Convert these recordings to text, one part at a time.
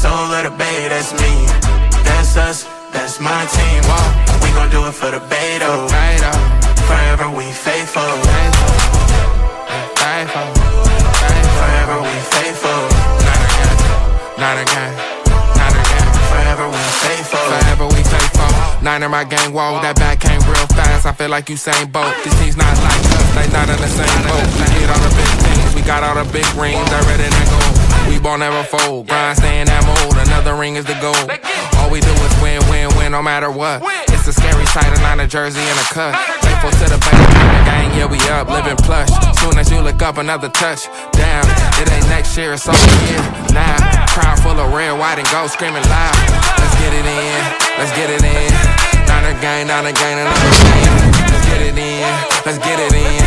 soul of the bay, that's me. That's us, that's my team. We gon' do it for the Bay, though. Forever we faithful. Forever we faithful. Not again. Forever we faithful. Forever we faithful. Niner my gang, whoa, that back came real fast. I feel like Usain Bolt. These teams not like us, they not in the same boat. We get all the big things, we got all the big rings. I read it and go. We ball never fold, grind stay in that mold. Another ring is the goal. All we do is win, win, win, no matter what. It's a scary sight, a Niner jersey and a cut. Faithful to the Bay, gang, yeah we up, living plush. Soon as you look up, another touch. Damn, it ain't next year, it's all year. Now, crowd full of red, white, and gold, screaming loud. Let's get it in, let's get it in. Niner gang, another win. Let's get it in, let's get it in.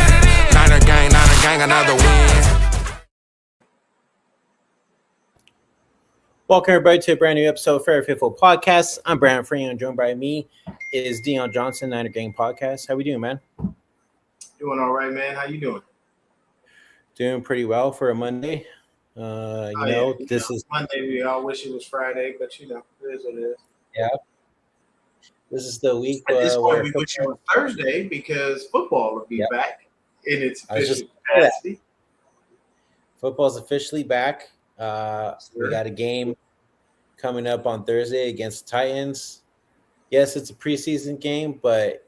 Niner gang, another win. Welcome everybody to a brand new episode of FFPOD Podcast. I'm Brandon Free, and joined by me is Dion Johnson, Niner Gang Podcast. How we doing, man? Doing all right, man. How you doing? Doing pretty well for a Monday. This is Monday. We all wish it was Friday, but it is what it is. Yeah. This is the week. At this point, we wish it was Thursday because football will be back in its official capacity. Football's officially back. We got a game coming up on Thursday against the Titans. Yes, it's a preseason game, but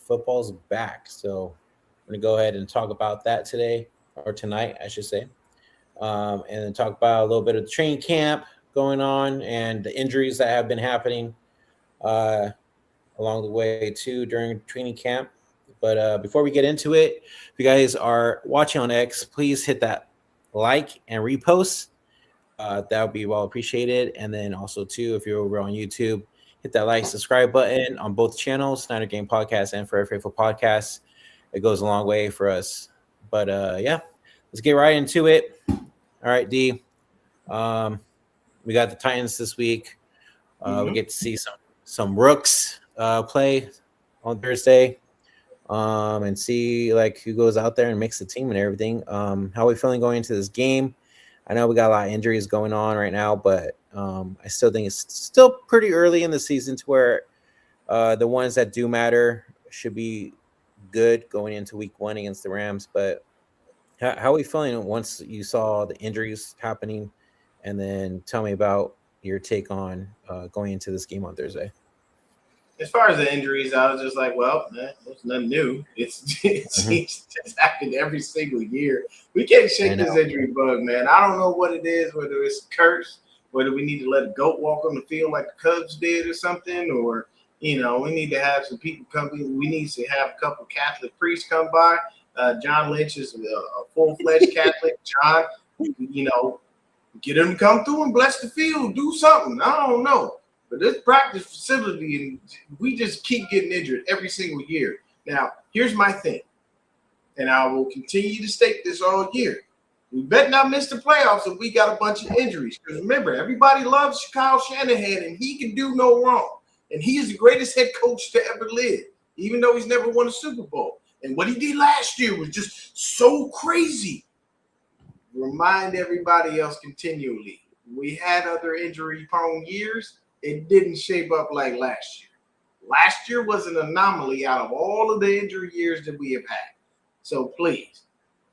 football's back. So I'm gonna go ahead and talk about that today, or tonight, I should say, and then talk about a little bit of the training camp going on and the injuries that have been happening along the way too during training camp. But before we get into it, if you guys are watching on X, please hit that like and repost. That would be well appreciated. And then also, too, if you're over on YouTube, hit that like, subscribe button on both channels, Niner Game Podcast and for FFPOD Podcast. It goes a long way for us. But, let's get right into it. All right, D. We got the Titans this week. We get to see some rooks play on Thursday and see, who goes out there and makes the team and everything. How are we feeling going into this game? I know we got a lot of injuries going on right now, but I still think it's still pretty early in the season to where the ones that do matter should be good going into week 1 against the Rams. But how are we feeling once you saw the injuries happening? And then tell me about your take on going into this game on Thursday. As far as the injuries, I was just like, well, there's nothing new. It's happened every single year. We can't shake this injury bug, man. I don't know what it is, whether it's a curse, whether we need to let a goat walk on the field like the Cubs did or something, or, we need to have some people come in. We need to have a couple Catholic priests come by. John Lynch is a full-fledged Catholic. John, get him to come through and bless the field, do something. I don't know. But this practice facility, and we just keep getting injured every single year. Now, here's my thing, and I will continue to state this all year. We better not miss the playoffs if we got a bunch of injuries. Because remember, everybody loves Kyle Shanahan, and he can do no wrong. And he is the greatest head coach to ever live, even though he's never won a Super Bowl. And what he did last year was just so crazy. Remind everybody else continually. We had other injury-prone years. It didn't shape up like last year. Last year was an anomaly out of all of the injury years that we have had. So please,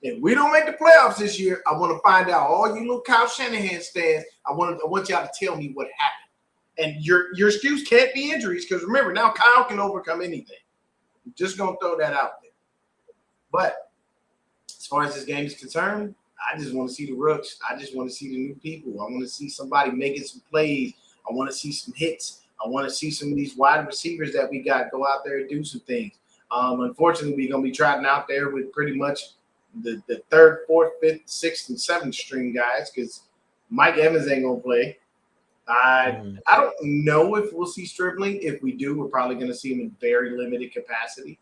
if we don't make the playoffs this year, I want to find out all you little Kyle Shanahan stands. I want y'all to tell me what happened. And your excuse can't be injuries, because remember, now Kyle can overcome anything. I'm just gonna throw that out there. But as far as this game is concerned, I just want to see the rooks. I just want to see the new people. I want to see somebody making some plays. I want to see some hits. I want to see some of these wide receivers that we got go out there and do some things. Unfortunately, we're going to be trotting out there with pretty much the 3rd, 4th, 5th, 6th, and 7th string guys, because Mike Evans ain't going to play. I don't know if we'll see Stripling. If we do, we're probably going to see him in very limited capacity.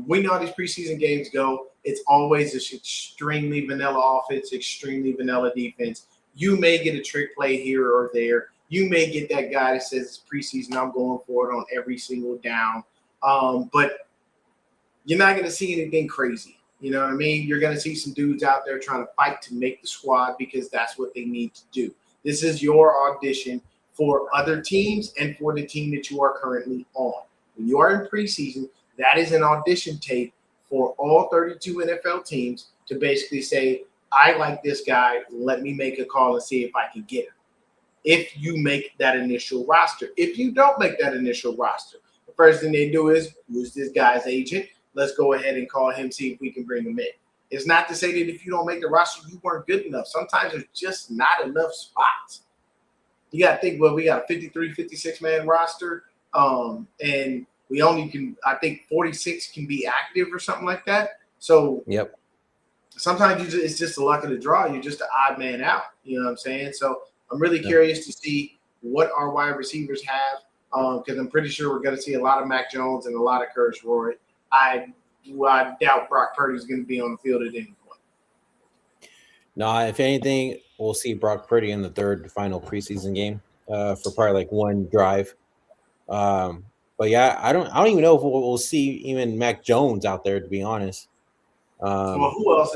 We know how these preseason games go. It's always this extremely vanilla offense, extremely vanilla defense. You may get a trick play here or there. You may get that guy that says it's preseason, I'm going for it on every single down. But you're not going to see anything crazy. You know what I mean? You're going to see some dudes out there trying to fight to make the squad because that's what they need to do. This is your audition for other teams and for the team that you are currently on. When you are in preseason, that is an audition tape for all 32 NFL teams to basically say, I like this guy. Let me make a call and see if I can get him. If you make that initial roster. If you don't make that initial roster, the first thing they do is, who's this guy's agent? Let's go ahead and call him, see if we can bring him in. It's not to say that if you don't make the roster, you weren't good enough. Sometimes there's just not enough spots. You got to think, well, we got a 53, 56-man roster, and we only can, I think 46 can be active or something like that. So yep. Sometimes it's just the luck of the draw. You're just an odd man out. You know what I'm saying? So I'm really curious to see what our wide receivers have, because I'm pretty sure we're going to see a lot of Mac Jones and a lot of Curtis Roy. I doubt Brock Purdy is going to be on the field at any point. No, if anything, we'll see Brock Purdy in the third final preseason game for probably like one drive. But yeah, I don't even know if we'll see even Mac Jones out there, to be honest. Well, who else?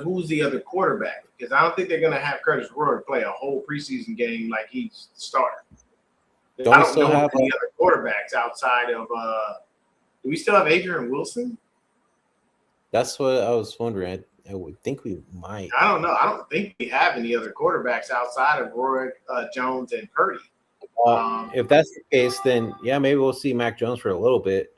Who's the other quarterback? Because I don't think they're going to have Curtis Roy play a whole preseason game like he's the starter. I don't know any other quarterbacks outside of. Do we still have Adrian Wilson? That's what I was wondering. I would think we might. I don't know. I don't think we have any other quarterbacks outside of Roy Jones and Purdy. If that's the case, then yeah, maybe we'll see Mac Jones for a little bit.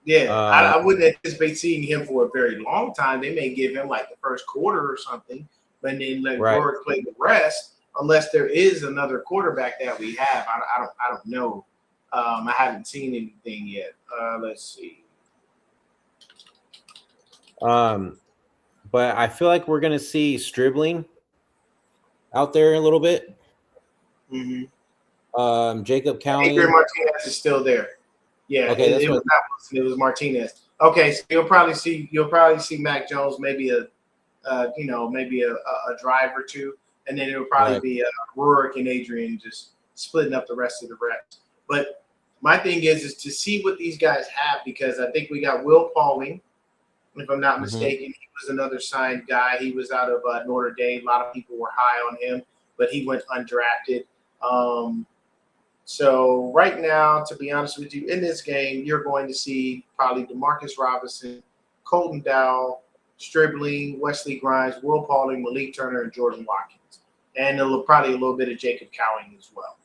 Yeah, I wouldn't anticipate seeing him for a very long time. They may give him like the first quarter or something, but then let Roy play the rest. Unless there is another quarterback that we have, I don't know. I haven't seen anything yet. Let's see. But I feel like we're gonna see Stribling out there a little bit. Mm-hmm. Jacob Cowing. Adrian Martinez is still there. Yeah, okay, it was not Wilson, it was Martinez. Okay, so you'll probably see Mac Jones maybe a drive or two, and then it'll probably be Rurik and Adrian just splitting up the rest of the reps. But my thing is to see what these guys have, because I think we got Will Pauling, if I'm not mistaken. He was another signed guy. He was out of Notre Dame. A lot of people were high on him, but he went undrafted. So right now, to be honest with you, in this game, you're going to see probably Demarcus Robinson, Colton Dowell, Stribling, Wesley Grimes, Will Pauling, Malik Turner, and Jordan Watkins. And probably a little bit of Jacob Cowing as well.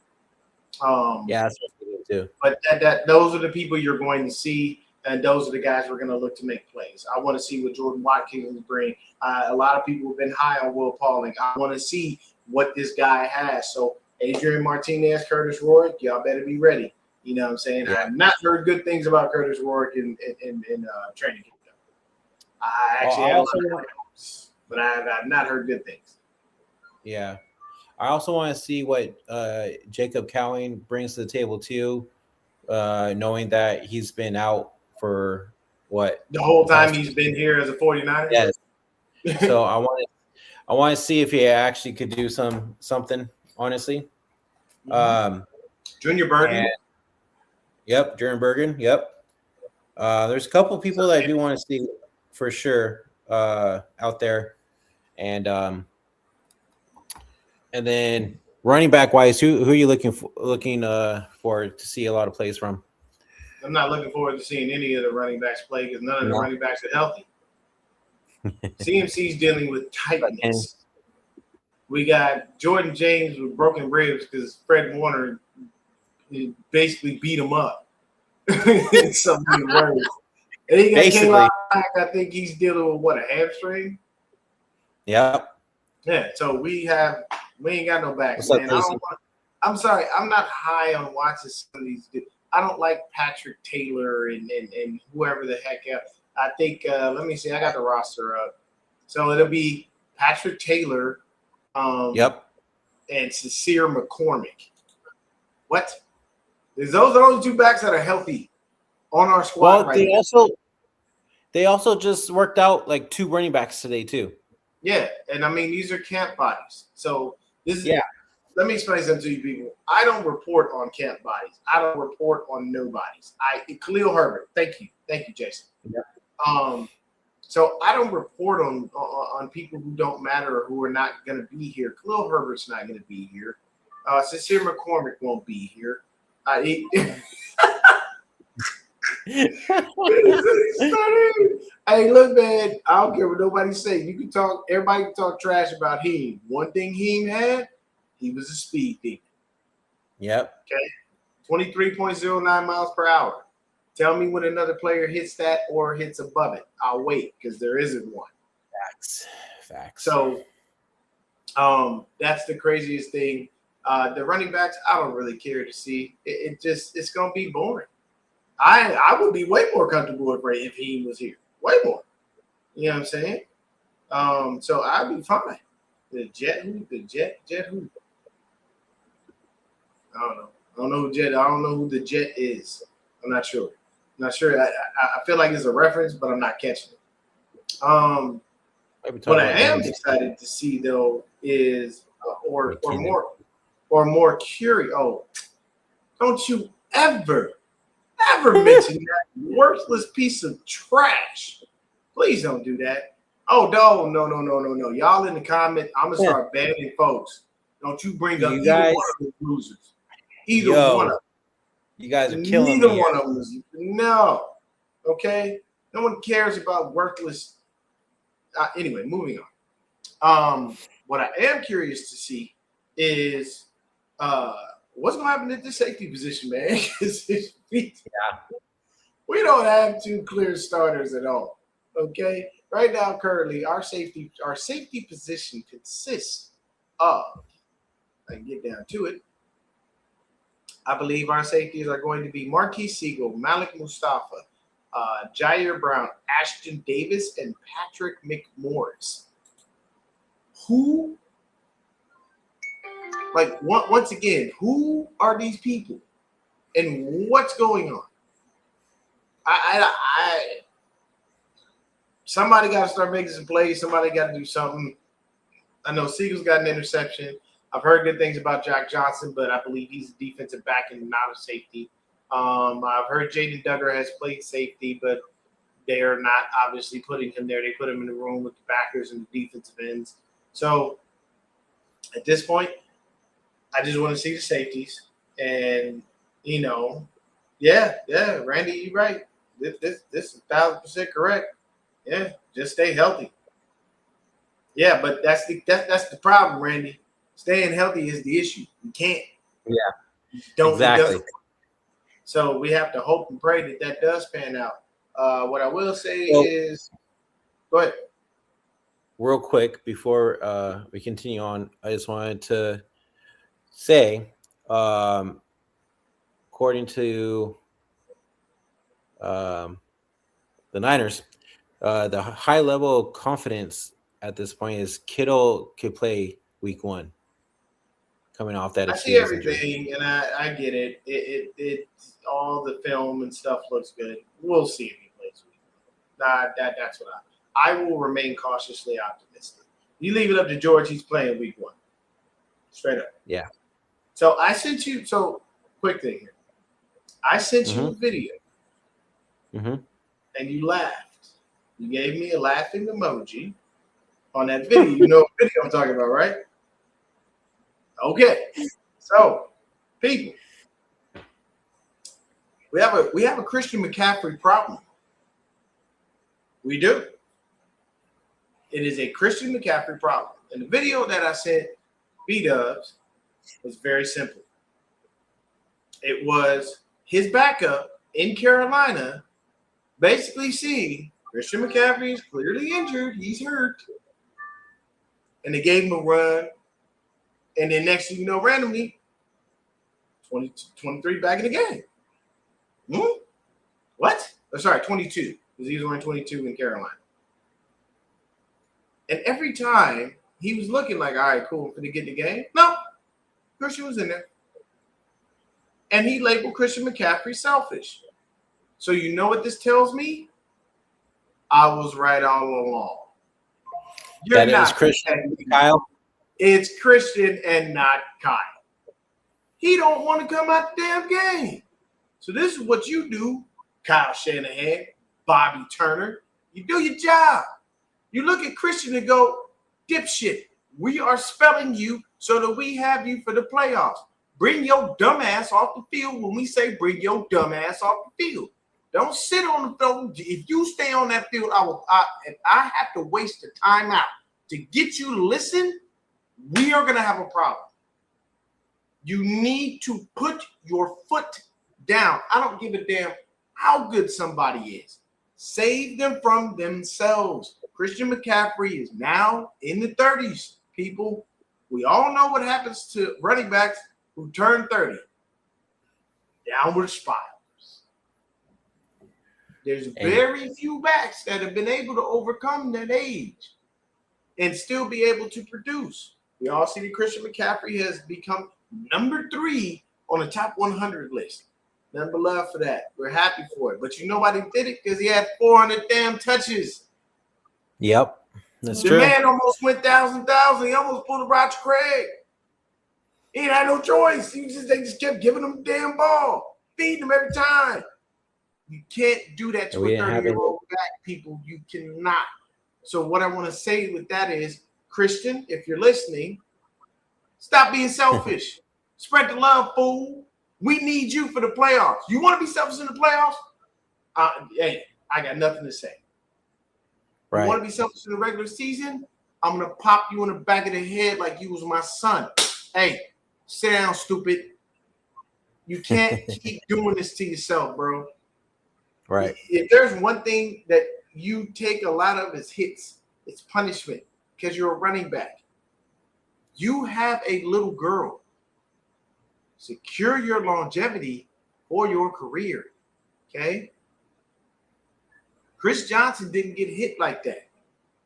Yeah, that's what we do too. But those are the people you're going to see, and those are the guys we're going to look to make plays. I want to see what Jordan Watkins bring. A lot of people have been high on Will Pauling. I want to see what this guy has. So Adrian Martinez, Curtis Roy, y'all better be ready. You know what I'm saying? Yeah. I have not heard good things about Curtis Roy in training camp. I actually but I have not heard good things. Yeah. I also want to see what Jacob Cowing brings to the table too, knowing that he's been out for what? The whole time he's been here as a 49er? Yes. So I want to see if he actually could do something, honestly. Junior Bergen. Yep, Junior Bergen. Yep. There's a couple of people that I do want to see for sure out there. And then running back wise, who are you looking for to see a lot of plays from? I'm not looking forward to seeing any of the running backs play because none of the running backs are healthy. CMC's dealing with tightness. We got Jordan James with broken ribs because Fred Warner basically beat him up. Something worse. And he got Kayla back. I think he's dealing with a hamstring. Yep. Yeah. So we ain't got no backs, man. I'm sorry. I'm not high on watching some of these dudes. I don't like Patrick Taylor and whoever the heck else. I think let me see. I got the roster up. So it'll be Patrick Taylor. Yep. And Sincere McCormick. What? Those are the only two backs that are healthy on our squad. Well, they also just worked out like two running backs today too. Yeah, and I mean these are camp bodies. So this is Let me explain something to you people. I don't report on camp bodies. I don't report on nobodies. Khalil Herbert. Thank you, Jason. Yep. So I don't report on people who don't matter or who are not going to be here. Khalil Herbert's not going to be here. Sincere McCormick won't be here. Hey, look, man, I don't care what nobody say. You can talk, everybody can talk trash about him. One thing he had, he was a speed demon. Yep. Okay. 23.09 miles per hour. Tell me when another player hits that or hits above it. I'll wait because there isn't one. Facts. So that's the craziest thing. The running backs, I don't really care to see. It's gonna be boring. I would be way more comfortable if he was here. Way more. You know what I'm saying? So I'd be fine. The Jet who? I don't know. I don't know who the Jet is. I'm not sure. I feel like it's a reference, but I'm not catching it. What I am excited to see though is or more curious. Oh, don't you ever mention that worthless piece of trash. Please don't do that. Oh, no. Y'all in the comment, I'm going to start banning folks. Don't you bring up either one of those losers. Either one of them. You guys are killing me. Neither one of them. No. Okay? No one cares about worthless. Anyway, moving on. What I am curious to see is what's going to happen at the safety position, man? We don't have two clear starters at all. Okay, right now, currently, our safety position consists of. I can get down to it. I believe our safeties are going to be Marquise Siegel, Malik Mustafa, Jair Brown, Ashton Davis, and Patrick McMorris. Who? Like once again, who are these people, and what's going on? Somebody got to start making some plays. Somebody got to do something. I know Siegel's got an interception. I've heard good things about Jack Johnson, but I believe he's a defensive back and not a safety. I've heard Jaden Duggar has played safety, but they are not obviously putting him there. They put him in the room with the backers and the defensive ends. So at this point, I just want to see the safeties. And, Randy, you're right. This is 1,000% correct. Yeah, just stay healthy. Yeah, but that's the problem, Randy. Staying healthy is the issue. You can't. Yeah. Don't exactly. So we have to hope and pray that does pan out. What I will say is, go ahead. Real quick before we continue on, I just wanted to say, according to the Niners, the high level of confidence at this point is Kittle could play week 1 coming off that. I see everything injury. And I get it. It all the film and stuff looks good. We'll see if he plays week 1. That's what I will remain cautiously optimistic. You leave it up to George, he's playing week 1. Straight up. Yeah. So I sent you quick thing here. I sent you a video. And you laughed. You gave me a laughing emoji on that video. You know what video I'm talking about, right? Okay. So, people, we have a Christian McCaffrey problem. We do. It is a Christian McCaffrey problem. And the video that I sent B-Dubs was very simple. It was his backup in Carolina basically seeing Christian McCaffrey is clearly injured. He's hurt. And they gave him a run. And then next thing you know, randomly, 23 back in the game. What? Oh, sorry, 22. Because he was wearing 22 in Carolina. And every time he was looking like, all right, cool, for to get the game. No, Christian was in there. And he labeled Christian McCaffrey selfish. So you know what this tells me? I was right all along. That is Christian, Kyle. It's Christian and not Kyle. He don't want to come out the damn game. So this is what you do, Kyle Shanahan, Bobby Turner. You do your job. You look at Christian and go, dipshit, we are spelling you so that we have you for the playoffs. Bring your dumb ass off the field when we say bring your dumb ass off the field. Don't sit on the field. If you stay on that field, if I have to waste the timeout to get you to listen, we are going to have a problem. You need to put your foot down. I don't give a damn how good somebody is. Save them from themselves. Christian McCaffrey is now in the 30s, people. We all know what happens to running backs who turn 30. Downward spirals. There's very few backs that have been able to overcome that age and still be able to produce. We all see that Christian McCaffrey has become number 3 on the top 100 list. Nothing but love for that. We're happy for it. But you know why he did it? Because he had 400 damn touches. Yep, that's the true. The man almost went 1,000. He almost pulled a Roger Craig. He had no choice. They just kept giving him the damn ball, feeding him every time. You can't do that to a 30-year-old back, people. You cannot. So what I want to say with that is, Christian, if you're listening, stop being selfish. Spread the love, fool. We need you for the playoffs. You want to be selfish in the playoffs? Hey, I got nothing to say. Right. You want to be selfish in the regular season? I'm going to pop you in the back of the head like you was my son. Hey, sit down, stupid. You can't keep doing this to yourself, bro. Right. If there's one thing that you take a lot of is hits, it's punishment because you're a running back. You have a little girl. Secure your longevity for your career, okay? Chris Johnson didn't get hit like that.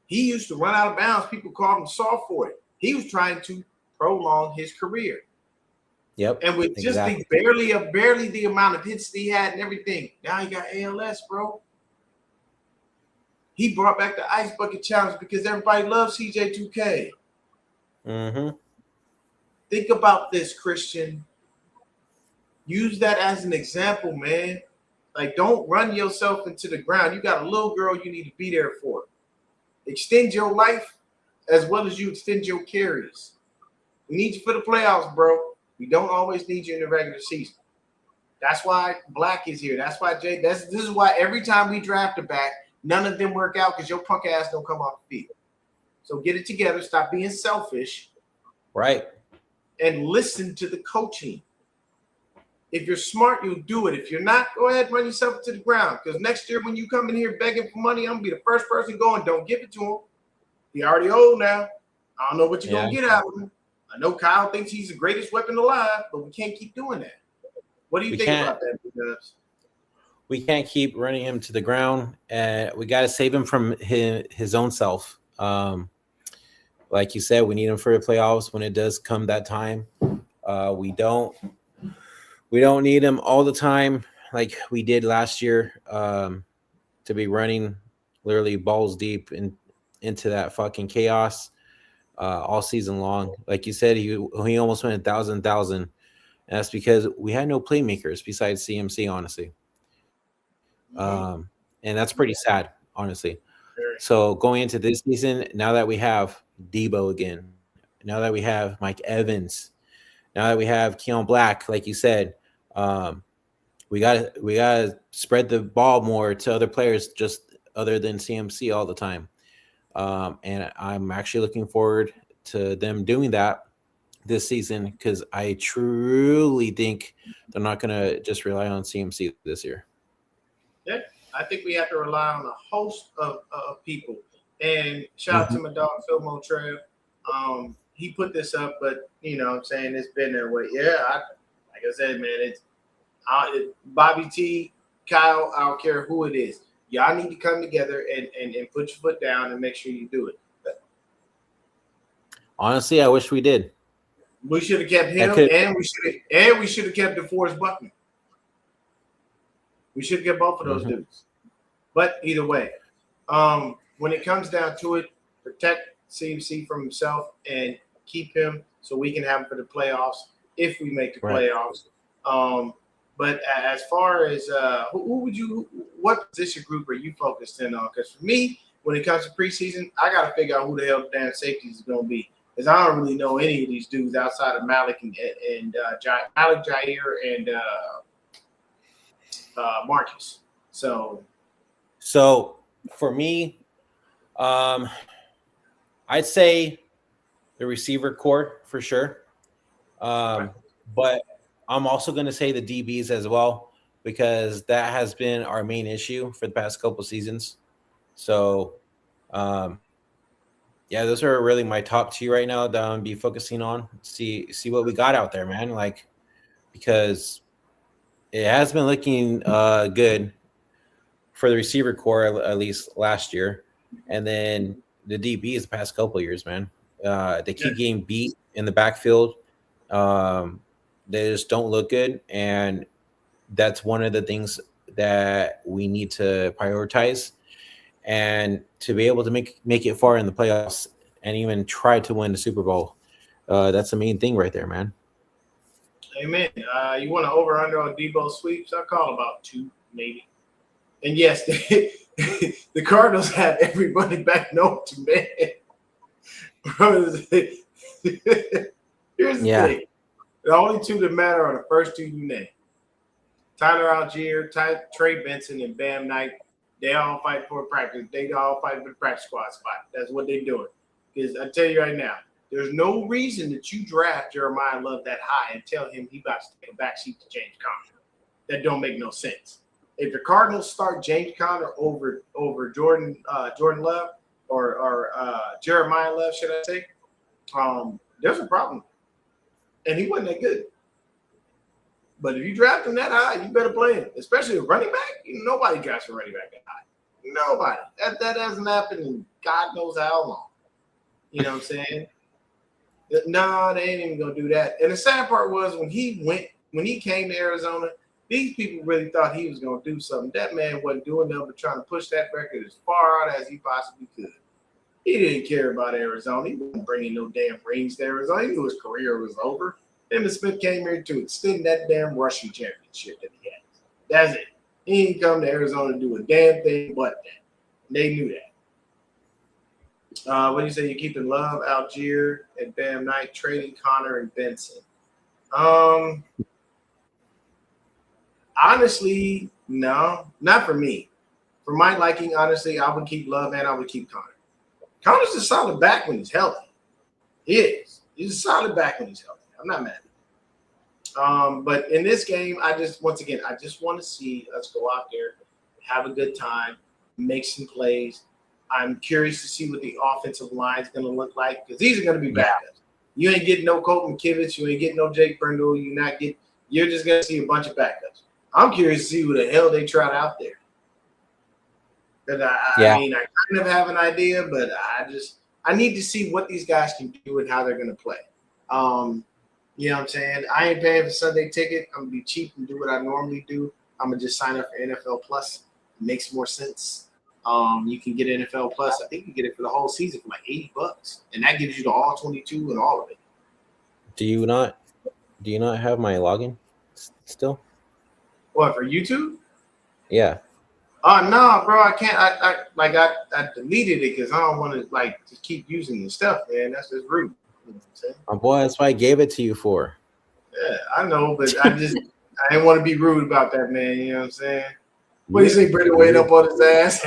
He used to run out of bounds. People called him soft for it. He was trying to prolong his career. Yep. And with just barely the amount of hits that he had and everything, now he got ALS, bro. He brought back the Ice Bucket Challenge because everybody loves CJ2K. Mm-hmm. Think about this, Christian. Use that as an example, man. Like, don't run yourself into the ground. You got a little girl you need to be there for. Extend your life as well as you extend your carries. We need you for the playoffs, bro. We don't always need you in the regular season. That's why Black is here. That's why Jay. This is why every time we draft a back, none of them work out because your punk ass don't come off the field. So get it together. Stop being selfish. Right. And listen to the coaching. If you're smart, you'll do it. If you're not, go ahead and run yourself to the ground. Because next year when you come in here begging for money, I'm going to be the first person going, don't give it to him. He already old now. I don't know what you're going to get out of him. I know Kyle thinks he's the greatest weapon alive, but we can't keep doing that. What do you think about that, because we can't keep running him to the ground. We got to save him from his own self. Like you said, we need him for the playoffs when it does come that time. We don't need him all the time like we did last year to be running literally balls deep into that fucking chaos all season long. Like you said, he almost went 1,000. And that's because we had no playmakers besides CMC, honestly. And that's pretty sad, honestly. So going into this season, now that we have Debo again, now that we have Mike Evans, now that we have Keon Black, like you said, we gotta spread the ball more to other players, just other than CMC all the time. And I'm actually looking forward to them doing that this season because I truly think they're not gonna just rely on CMC this year. Yeah, I think we have to rely on a host of people. And shout out to my dog Phil Montreal. He put this up, but you know what I'm saying, it's been that way. Yeah, like I said, man, it's Bobby T, Kyle, I don't care who it is. Y'all need to come together and put your foot down and make sure you do it. But honestly, I wish we did. We should have kept him, and we should have kept DeForest Buckner. We should get both of those dudes. But either way, when it comes down to it, protect CMC from himself and keep him so we can have him for the playoffs if we make the playoffs. But as far as what position group are you focused in on? Because for me, when it comes to preseason, I got to figure out who the hell the damn safeties is going to be. Because I don't really know any of these dudes outside of Malik and Malik, Jair, and Marcus. So for me, I'd say the receiver core for sure. But I'm also going to say the DBs as well, because that has been our main issue for the past couple seasons. So, yeah, those are really my top two right now that I'm gonna be focusing on. See what we got out there, man. Like, because it has been looking good for the receiver core at least last year, and then the DBs the past couple of years, man. They keep getting beat in the backfield. They just don't look good, and that's one of the things that we need to prioritize. And to be able to make it far in the playoffs and even try to win the Super Bowl, that's the main thing right there, man. Amen. You want to over under on Debo sweeps? I call about 2, maybe. And yes, the Cardinals have everybody back known to man. Here's the thing. The only 2 that matter are the first 2 you name. Tyler Algier, Trey Benson, and Bam Knight. They all fight for practice. They all fight for the practice squad spot. That's what they're doing. Because I tell you right now, there's no reason that you draft Jeremiah Love that high and tell him he about to take a backseat to James Conner. That don't make no sense. If the Cardinals start James Conner over Jordan Love or Jeremiah Love, should I say, there's a problem. And he wasn't that good. But if you draft him that high, you better play him, especially a running back. Nobody drafts a running back that high. Nobody. That hasn't happened in God knows how long. You know what I'm saying? No, they ain't even gonna do that. And the sad part was when he came to Arizona, these people really thought he was gonna do something. That man wasn't doing nothing but trying to push that record as far out as he possibly could. He didn't care about Arizona. He wasn't bringing no damn rings to Arizona. He knew his career was over. Emmitt Smith came here to extend that damn rushing championship that he had. That's it. He didn't come to Arizona to do a damn thing but that. They knew that. What do you say? You're keeping Love, Algier, and Bam Knight, trading Connor and Benson. Honestly, no, not for me. For my liking, honestly, I would keep Love and I would keep Connor. Connor's a solid back when he's healthy. He is. He's a solid back when he's healthy. I'm not mad at him. But in this game, I just want to see us go out there, have a good time, make some plays. I'm curious to see what the offensive line is going to look like, because these are going to be backups. You ain't getting no Colton Kivitz. You ain't getting no Jake Brindle. You're just going to see a bunch of backups. I'm curious to see who the hell they trot out there. I mean, I kind of have an idea, but I need to see what these guys can do and how they're going to play. You know what I'm saying? I ain't paying for Sunday ticket. I'm going to be cheap and do what I normally do. I'm going to just sign up for NFL Plus. It makes more sense. You can get NFL Plus. I think you get it for the whole season for like $80, and that gives you the all 22 and all of it. Do you not have my login still? What, for YouTube? Yeah. No, bro, I can't. I deleted it because I don't want to keep using the stuff, man. That's just rude. You know what I'm saying? Oh boy, that's why I gave it to you for. Yeah, I know, but I didn't want to be rude about that, man. You know what I'm saying? What do you think, Brady weighing up on his ass?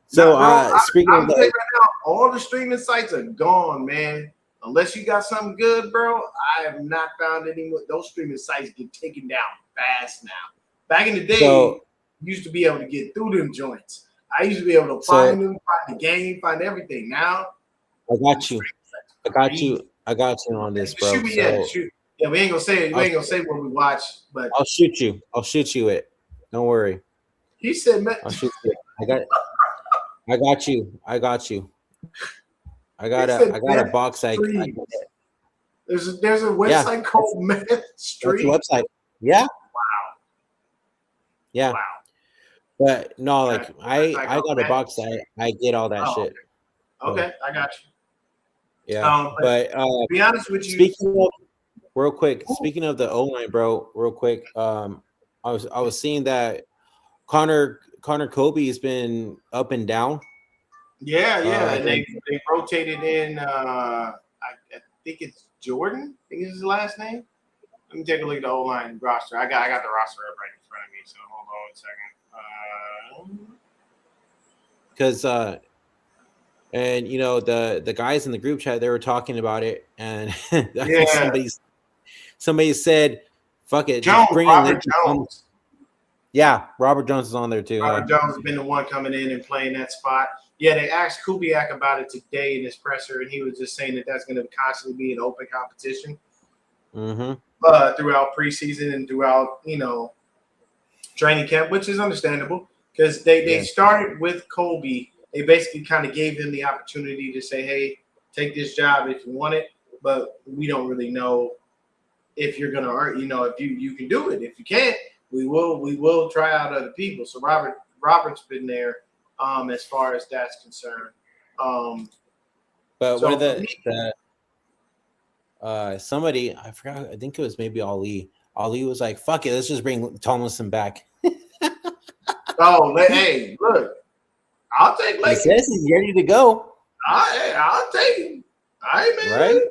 So, speaking of that, right now, all the streaming sites are gone, man. Unless you got something good, bro, I have not found any. Those streaming sites get taken down fast now. Back in the day, you used to be able to get through them joints. I used to be able to find them, find the game, find everything. Now, I got you on this, bro. Shoot. Yeah, we ain't gonna say it. We ain't gonna say what we watch, but I'll shoot you it. Don't worry. He said, "Man, I'll shoot you. I got you. I got a box. There's a website called Meth Street. That's a website. Yeah. Wow. Yeah. Wow. But no, I got a box. I get all that shit. Okay, I got you. Yeah. But to be honest with you, speaking of, real quick. Speaking of the O-line, bro, real quick. I was seeing that Connor Kobe has been up and down. Yeah. And they rotated in. I think it's Jordan. I think is his last name. Let me take a look at the O-line roster. I got the roster up right in front of me. So hold on a second. Because and you know the guys in the group chat, they were talking about it, and I think somebody said, "Fuck it, Jones, just bring Robert Jones." Yeah, Robert Jones is on there too. Robert Jones has been the one coming in and playing that spot. Yeah, they asked Kubiak about it today in his presser, and he was just saying that that's going to constantly be an open competition throughout preseason and throughout training camp, which is understandable because they started with Kobe. They basically kind of gave him the opportunity to say, "Hey, take this job if you want it," but we don't really know if you're going to earn. If you can do it. If you can't, we will try out other people. So Robert's been there as far as that's concerned. But so somebody, I forgot, I think it was maybe Ali. Ali was like, "Fuck it, let's just bring Tomlinson back." Hey, look, I'll take Lakers. He says he's ready to go. I'll take him. I ain't mad. Right?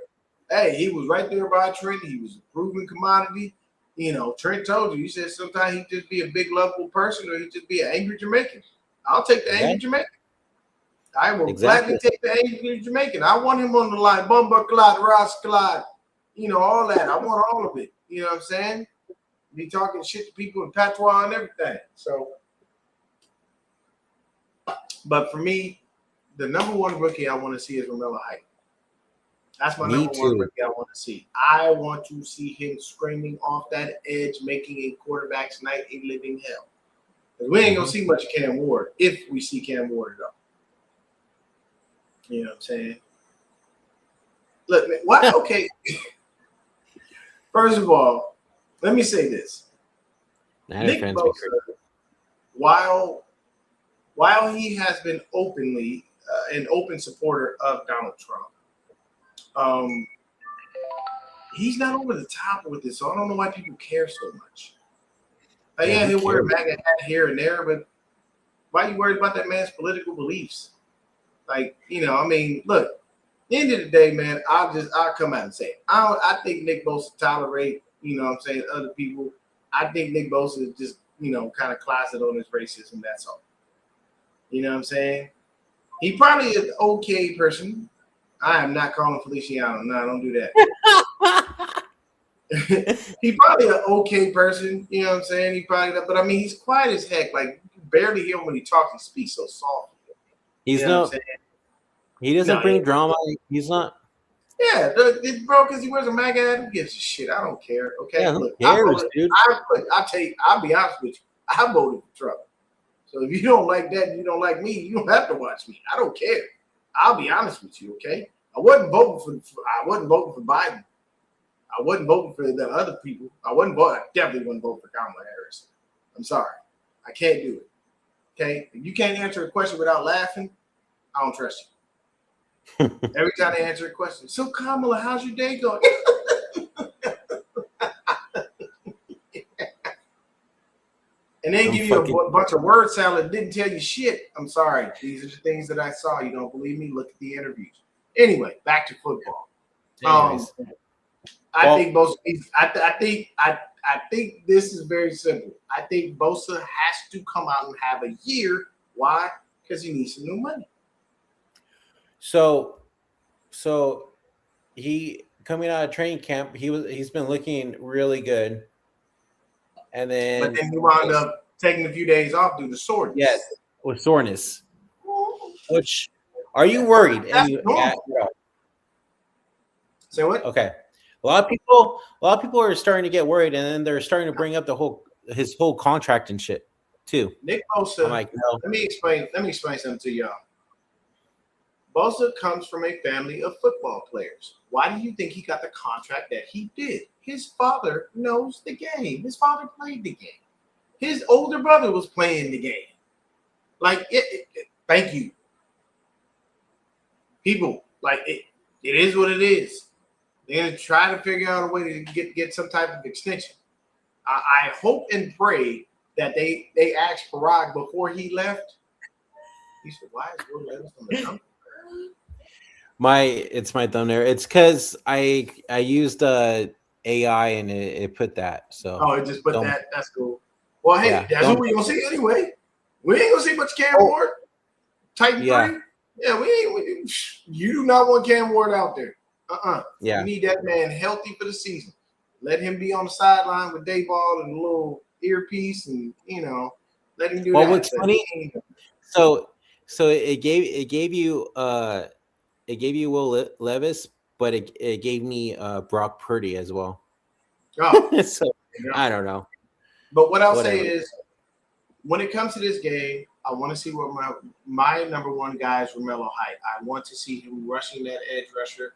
Hey, he was right there by Trent. He was a proven commodity. Trent told you. He said sometimes he'd just be a big lovable person, or he'd just be an angry Jamaican. I'll take the angry Jamaican. I will gladly take the angry Jamaican. I want him on the line. Bumba Clot, Ross Clot, all that. I want all of it. You know what I'm saying? Be talking shit to people in patois and everything. So, but for me, the number one rookie I want to see is Romello Height. That's my number one rookie I want to see. I want to see him screaming off that edge, making a quarterback's night a living hell. Because we ain't going to see much of Cam Ward if we see Cam Ward at all. You know what I'm saying? Look, man, why? Okay. First of all, let me say this. Nick Bosa, while he has been openly an open supporter of Donald Trump, he's not over the top with this, so I don't know why people care so much. He'll wear a MAGA hat here and there, but why are you worried about that man's political beliefs? Look, at the end of the day, man, I'll come out and say it. I think Nick Bosa tolerate, other people. I think Nick Bosa is just, kind of closet on his racism, that's all. You know what I'm saying? He probably is an okay person. I am not calling Feliciano. No, don't do that. He's probably an okay person. You know what I'm saying? But he's quiet as heck. Like, you can barely hear him when he talks. He speaks so soft. He doesn't bring drama. He's not. Yeah, bro, because he wears a MAGA hat. Who gives a shit? I don't care. Okay, yeah, look, dude. I'll be honest with you. I voted for Trump. So if you don't like that and you don't like me, you don't have to watch me. I don't care. I'll be honest with you, okay? I wasn't voting for Biden. I wasn't voting for the other people. I definitely wasn't voting for Kamala Harris. I'm sorry. I can't do it. Okay? If you can't answer a question without laughing, I don't trust you. Every time they answer a question, so Kamala, how's your day going? And then give you a bunch of word salad, didn't tell you shit. I'm sorry. These are the things that I saw. You don't believe me? Look at the interviews. Anyway, back to football. I think this is very simple. I think Bosa has to come out and have a year. Why? Because he needs some new money. So he coming out of training camp, he's been looking really good. And then he wound up taking a few days off due to soreness. Yes, with soreness. Which are you worried? Say what? Okay. A lot of people are starting to get worried, and then they're starting to bring up his whole contract and shit too. Nick Bosa. No. Let me explain something to y'all. Bosa comes from a family of football players. Why do you think he got the contract that he did? His father knows the game. His father played the game. His older brother was playing the game. Thank you. People, it is what it is. They're going to try to figure out a way to get some type of extension. I hope and pray that they asked Parag before he left. He said, "Why is Will Levis on the number?" It's my thumb there. It's because I used AI and it put that. So it just put that. That's cool. Well, hey, Yeah, that's what we're gonna see anyway. We ain't gonna see much Cam Ward. Titan 3. Yeah, you do not want Cam Ward out there. Yeah. You need that man healthy for the season. Let him be on the sideline with Dayball and a little earpiece, and let him do that. Well, what's funny? So it gave you Will Levis, but it gave me Brock Purdy as well. Oh, so I don't know. But what I'll say is, when it comes to this game, I want to see what my number one guy is Romello Height. I want to see him rushing that edge rusher.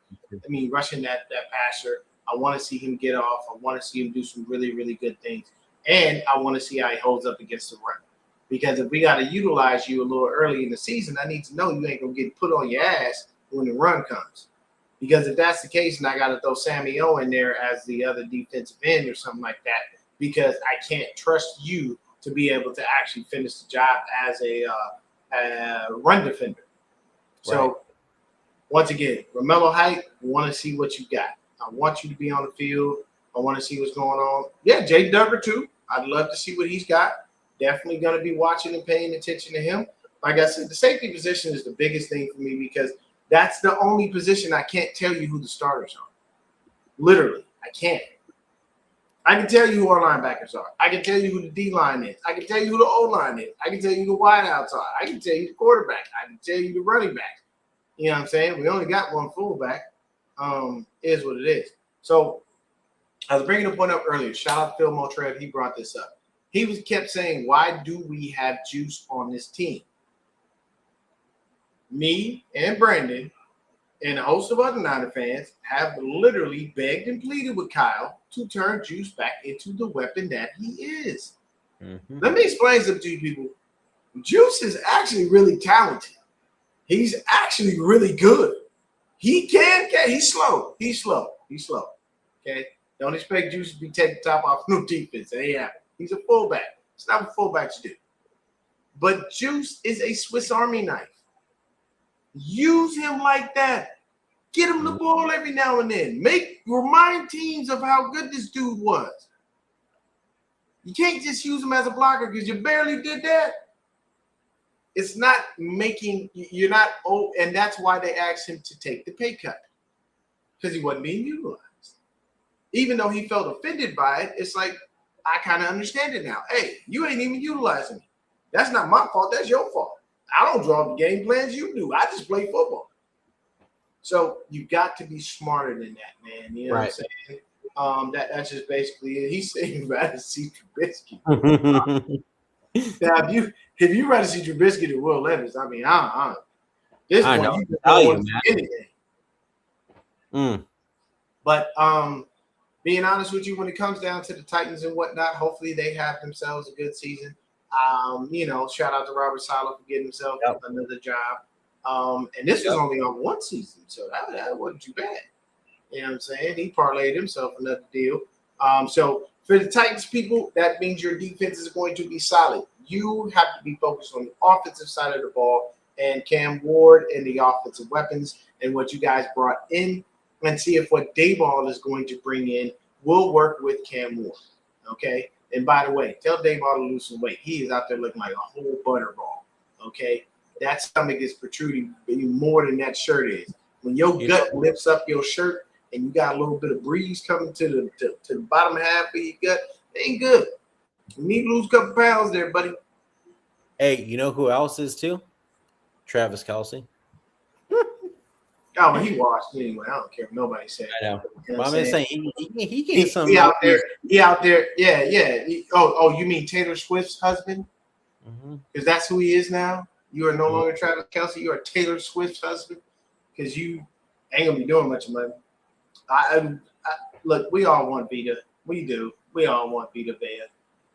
Rushing that passer. I want to see him get off. I want to see him do some really, really good things. And I want to see how he holds up against the run. Because if we got to utilize you a little early in the season, I need to know you ain't going to get put on your ass when the run comes. Because if that's the case, and I got to throw Sammy O in there as the other defensive end or something like that, because I can't trust you to be able to actually finish the job as a run defender. So, once again, Romello Height, want to see what you got. I want you to be on the field. I want to see what's going on. Yeah, Jay Duggar, too. I'd love to see what he's got. Definitely going to be watching and paying attention to him. Like I said, the safety position is the biggest thing for me because that's the only position I can't tell you who the starters are. Literally, I can't. I can tell you who our linebackers are. I can tell you who the D-line is. I can tell you who the O-line is. I can tell you who the wideouts are. I can tell you the quarterback. I can tell you the running back. You know what I'm saying? We only got one fullback. Is what it is. So I was bringing a point up earlier. Shout out to Phil Motrev. He brought this up. He kept saying, why do we have juice on this team? Me and Brandon and a host of other Niner fans have literally begged and pleaded with Kyle to turn Juice back into the weapon that he is. Mm-hmm. Let me explain something to you people. Juice is actually really talented. He's actually really good. He's slow. He's slow. Okay? Don't expect Juice to be taking the top off no defense. He's a fullback. It's not what fullbacks do. But Juice is a Swiss Army knife. Use him like that. Get him the ball every now and then. Remind teams of how good this dude was. You can't just use him as a blocker because you barely did that. It's not you're not, and that's why they asked him to take the pay cut because he wasn't being utilized. Even though he felt offended by it, it's like, I kind of understand it now. Hey, you ain't even utilizing me. That's not my fault. That's your fault. I don't draw the game plans. You do. I just play football. So you got to be smarter than that, man. You know what I'm saying? That's just basically it. He's saying rather see Trubisky. Now, if you rather see Trubisky than Will Levis, I mean, this I one know. you just don't want to see anything. But being honest with you, when it comes down to the Titans and whatnot, hopefully they have themselves a good season. Shout out to Robert Saleh for getting himself another job. And this was only on one season, so that wasn't too bad. You know what I'm saying? He parlayed himself another deal. So for the Titans people, that means your defense is going to be solid. You have to be focused on the offensive side of the ball and Cam Ward and the offensive weapons and what you guys brought in, and see if what Dayball is going to bring in will work with Cam Ward. Okay? And by the way, tell Dayball to lose some weight. He is out there looking like a whole butterball. Okay? That stomach is protruding more than that shirt is. When your gut lifts up your shirt and you got a little bit of breeze coming to the bottom half of your gut, it ain't good. You need to lose a couple pounds there, buddy. Hey, you know who else is too? Travis Kelce. Oh, but he washed anyway. I don't care if nobody said. I know. You know I'm just saying he gave some. He out there. He out there. Yeah. You mean Taylor Swift's husband? Because that's who he is now. You are no longer Travis Kelce. You are Taylor Swift's husband because you ain't gonna be doing much money. Look, we all want Vita. We do. We all want Vita Vea.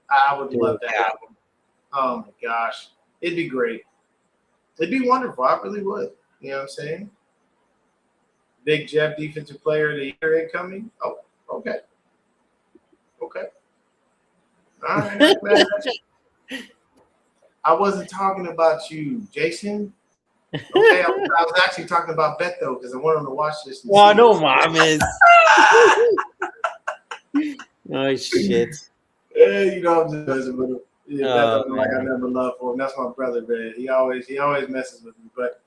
I would love that album. Oh my gosh, it'd be great. It'd be wonderful. I really would. You know what I'm saying? Big Jeff Defensive Player of the Year incoming. Oh, okay. Okay. All right, man. I wasn't talking about you, Jason. Okay, I was actually talking about Beto because I wanted him to watch this. Well, no, mames. Oh shit. Yeah, you know, I'm just messing with him. Yeah, Beto, like I man. never loved for him. That's my brother, man. He always messes with me, but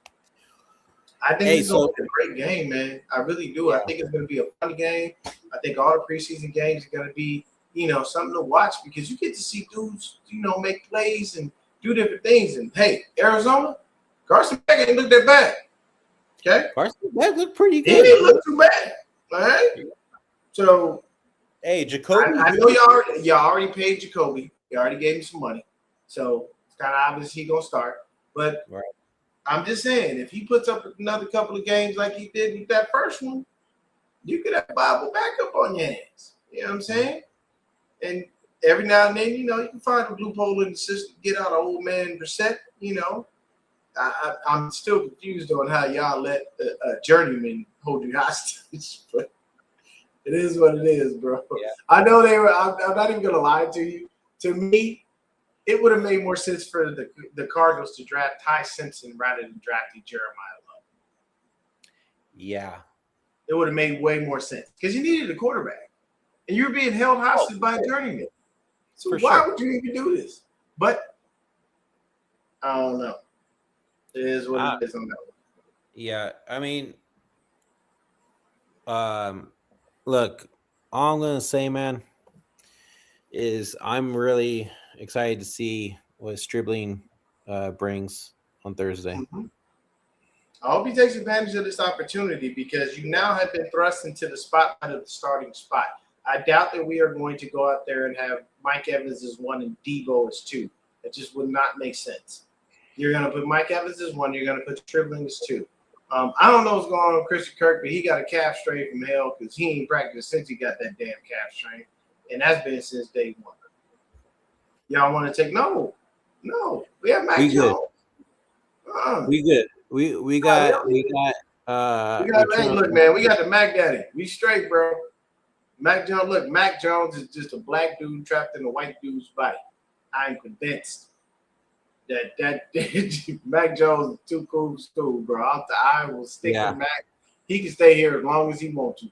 I think Hey, it's going to be a great game, man. I really do. I think it's going to be a fun game. I think all the preseason games are going to be, you know, something to watch because you get to see dudes, you know, make plays and do different things. And hey, Arizona, Carson Beck ain't looked that bad. Okay, Carson Beck looked pretty he good. didn't look too bad. All right. So hey, Jacoby. I know y'all already paid Jacoby. You already gave him some money. So it's kind of obvious he's gonna start. But Right. I'm just saying, if he puts up another couple of games like he did with that first one, you could have Bible backup on your hands. You know what I'm saying? And every now and then, you know, you can find a loophole in the system, get out an old man Brissett, you know. I'm still confused on how y'all let a journeyman hold you hostage, but it is what it is, bro. Yeah. I know they were. I'm not even gonna lie to you. To me, it would have made more sense for the Cardinals to draft Ty Simpson rather than drafting Jeremiah Love. Yeah. It would have made way more sense because you needed a quarterback, and you were being held hostage by a journeyman. So why would you even do this? But I don't know. It is what it is on that one. Yeah, I mean, look, all I'm gonna say, man, is I'm really excited to see what Stribling brings on Thursday. Mm-hmm. I hope he takes advantage of this opportunity because you now have been thrust into the spotlight of the starting spot. I doubt that we are going to go out there and have Mike Evans as 1 and Debo as 2. That just would not make sense. You're going to put Mike Evans as 1. You're going to put Stribling as 2. I don't know what's going on with Christian Kirk, but he got a calf strain from hell because he ain't practiced since he got that damn calf strain. And that's been since day 1. Y'all want to take – no. We have Mac Jones. We good. We got hey, look, man, we got the Mac Daddy. We straight, bro. Mac Jones, look, Mac Jones is just a black dude trapped in a white dude's body. I'm convinced that Mac Jones is too cool for school, bro. I will stick with Mac. He can stay here as long as he wants to.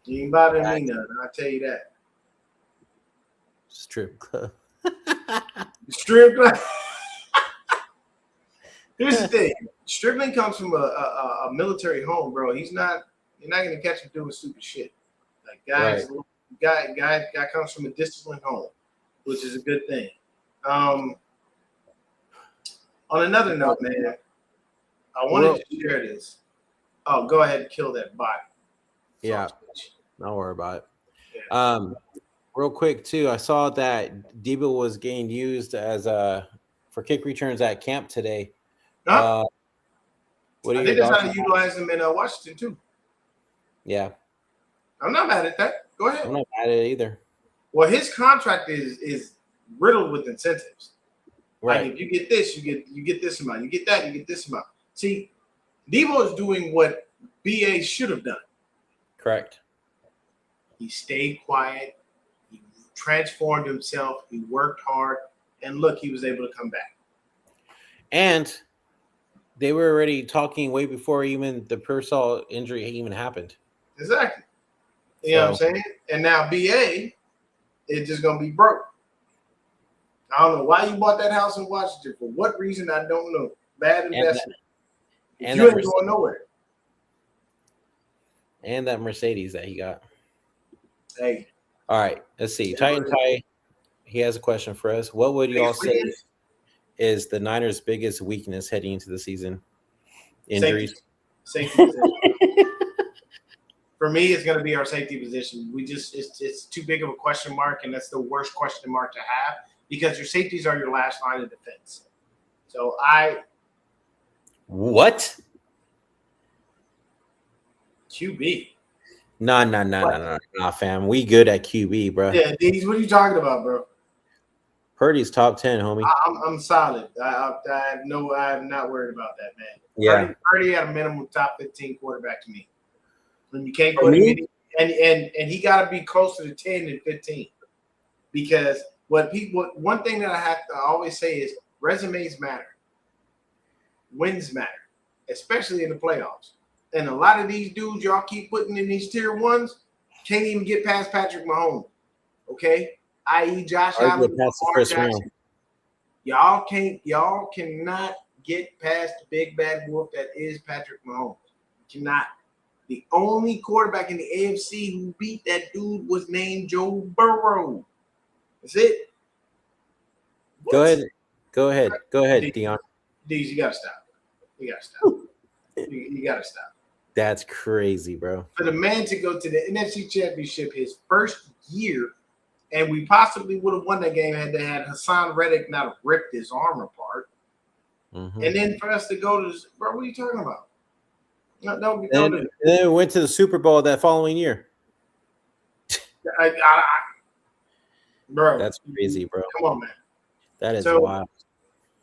He ain't bothering me nothing. I'll tell you that. Strip club. Strip club. Here's the thing. Stribling comes from a military home, bro. You're not gonna catch him doing stupid shit. Like guy comes from a disciplined home, which is a good thing. On another note, man, I wanted to share this. Oh, go ahead and kill that bot. Yeah, don't worry about it. Yeah. Real quick too, I saw that Debo was getting used as for kick returns at camp today. Huh? I think that's how they utilize them in Washington too. Yeah, I'm not mad at that. Go ahead. I'm not mad at it either. Well, his contract is riddled with incentives. Right. Like if you get this, you get this amount. You get that, you get this amount. See, Debo is doing what BA should have done. Correct. He stayed quiet. He transformed himself. He worked hard, and look, he was able to come back. And they were already talking way before even the Purcell injury even happened. Exactly. You know what I'm saying? And now BA is just gonna be broke. I don't know why you bought that house in Washington. For what reason, I don't know. Bad investment. And you ain't going nowhere. And that Mercedes that he got. Hey. All right. Let's see. Titan Ty, he has a question for us. What would you all say is the Niners' biggest weakness heading into the season? Injuries. Safety position. For me, it's going to be our safety position. It's too big of a question mark, and that's the worst question mark to have because your safeties are your last line of defense. So What? QB. No, fam. We good at QB, bro. Yeah, D's, what are you talking about, bro? Purdy's top 10, homie. I'm solid. I'm not worried about that, man. Yeah. Purdy at a minimum top 15 quarterback to me. And you can't put him in, and he got to be closer to 10 than 15. Because one thing that I have to always say is resumes matter. Wins matter, especially in the playoffs. And a lot of these dudes y'all keep putting in these tier ones can't even get past Patrick Mahomes. Okay? I.e. Josh Allen, past the first round. Y'all cannot get past the big bad wolf that is Patrick Mahomes. You cannot. The only quarterback in the AFC who beat that dude was named Joe Burrow. That's it. What? Go ahead, Dion. Deez, you gotta stop. You gotta stop. That's crazy, bro. For the man to go to the NFC Championship his first year, and we possibly would have won that game had they had Hassan Reddick not have ripped his arm apart. Mm-hmm. And then for us to go to, bro, what are you talking about? No, and then we went to the Super Bowl that following year. Bro, that's crazy, bro. Come on, man. That is wild.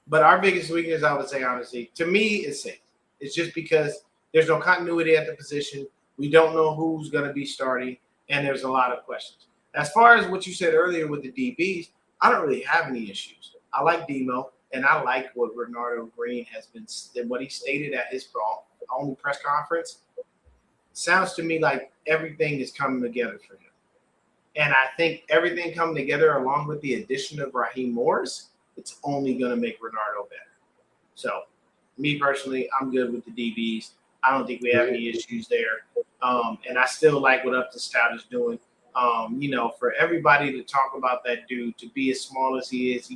But our biggest weakness, I would say, honestly, to me, is safe. It's just because there's no continuity at the position. We don't know who's going to be starting, and there's a lot of questions. As far as what you said earlier with the DBs, I don't really have any issues. I like Demo, and I like what Bernardo Green has been, what he stated at his only press conference. Sounds to me like everything is coming together for him. And I think everything coming together along with the addition of Raheem Morris, it's only going to make Bernardo better. So, me personally, I'm good with the DBs. I don't think we have any issues there. And I still like what Up to Stout is doing. For everybody to talk about that dude, to be as small as he is,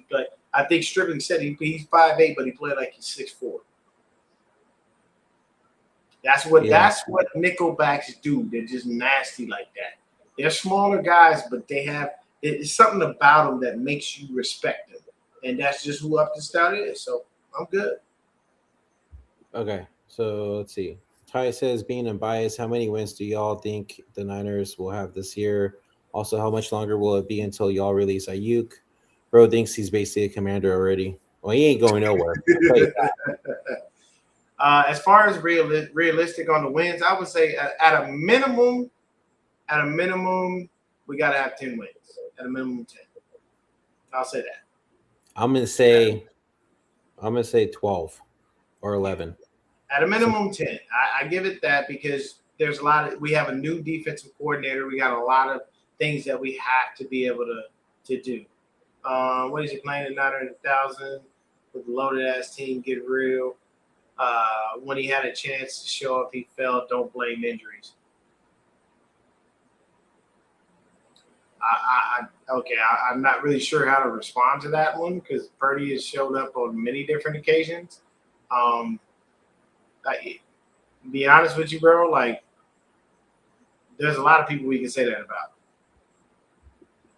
I think Stripling said he's 5'8", but he played like he's 6'4". That's what nickelbacks do. They're just nasty like that. They're smaller guys, but it's something about them that makes you respect them. And that's just who Up to Stout is. So I'm good. Okay, so let's see. Ty says, being unbiased, how many wins do y'all think the Niners will have this year? Also, how much longer will it be until y'all release Ayuk? Bro thinks he's basically a commander already. Well, he ain't going nowhere. As far as realistic on the wins, I would say at a minimum, we got to have 10 wins. At a minimum 10. I'll say that. I'm gonna say 12 or 11. At a minimum 10. I give it that because there's we have a new defensive coordinator. We got a lot of things that we have to be able to do. What is he playing at 900,000 with a loaded ass team? Get real. When he had a chance to show up, he fell. Don't blame injuries. I'm not really sure how to respond to that one because Purdy has showed up on many different occasions. Be honest with you, bro, like there's a lot of people we can say that about.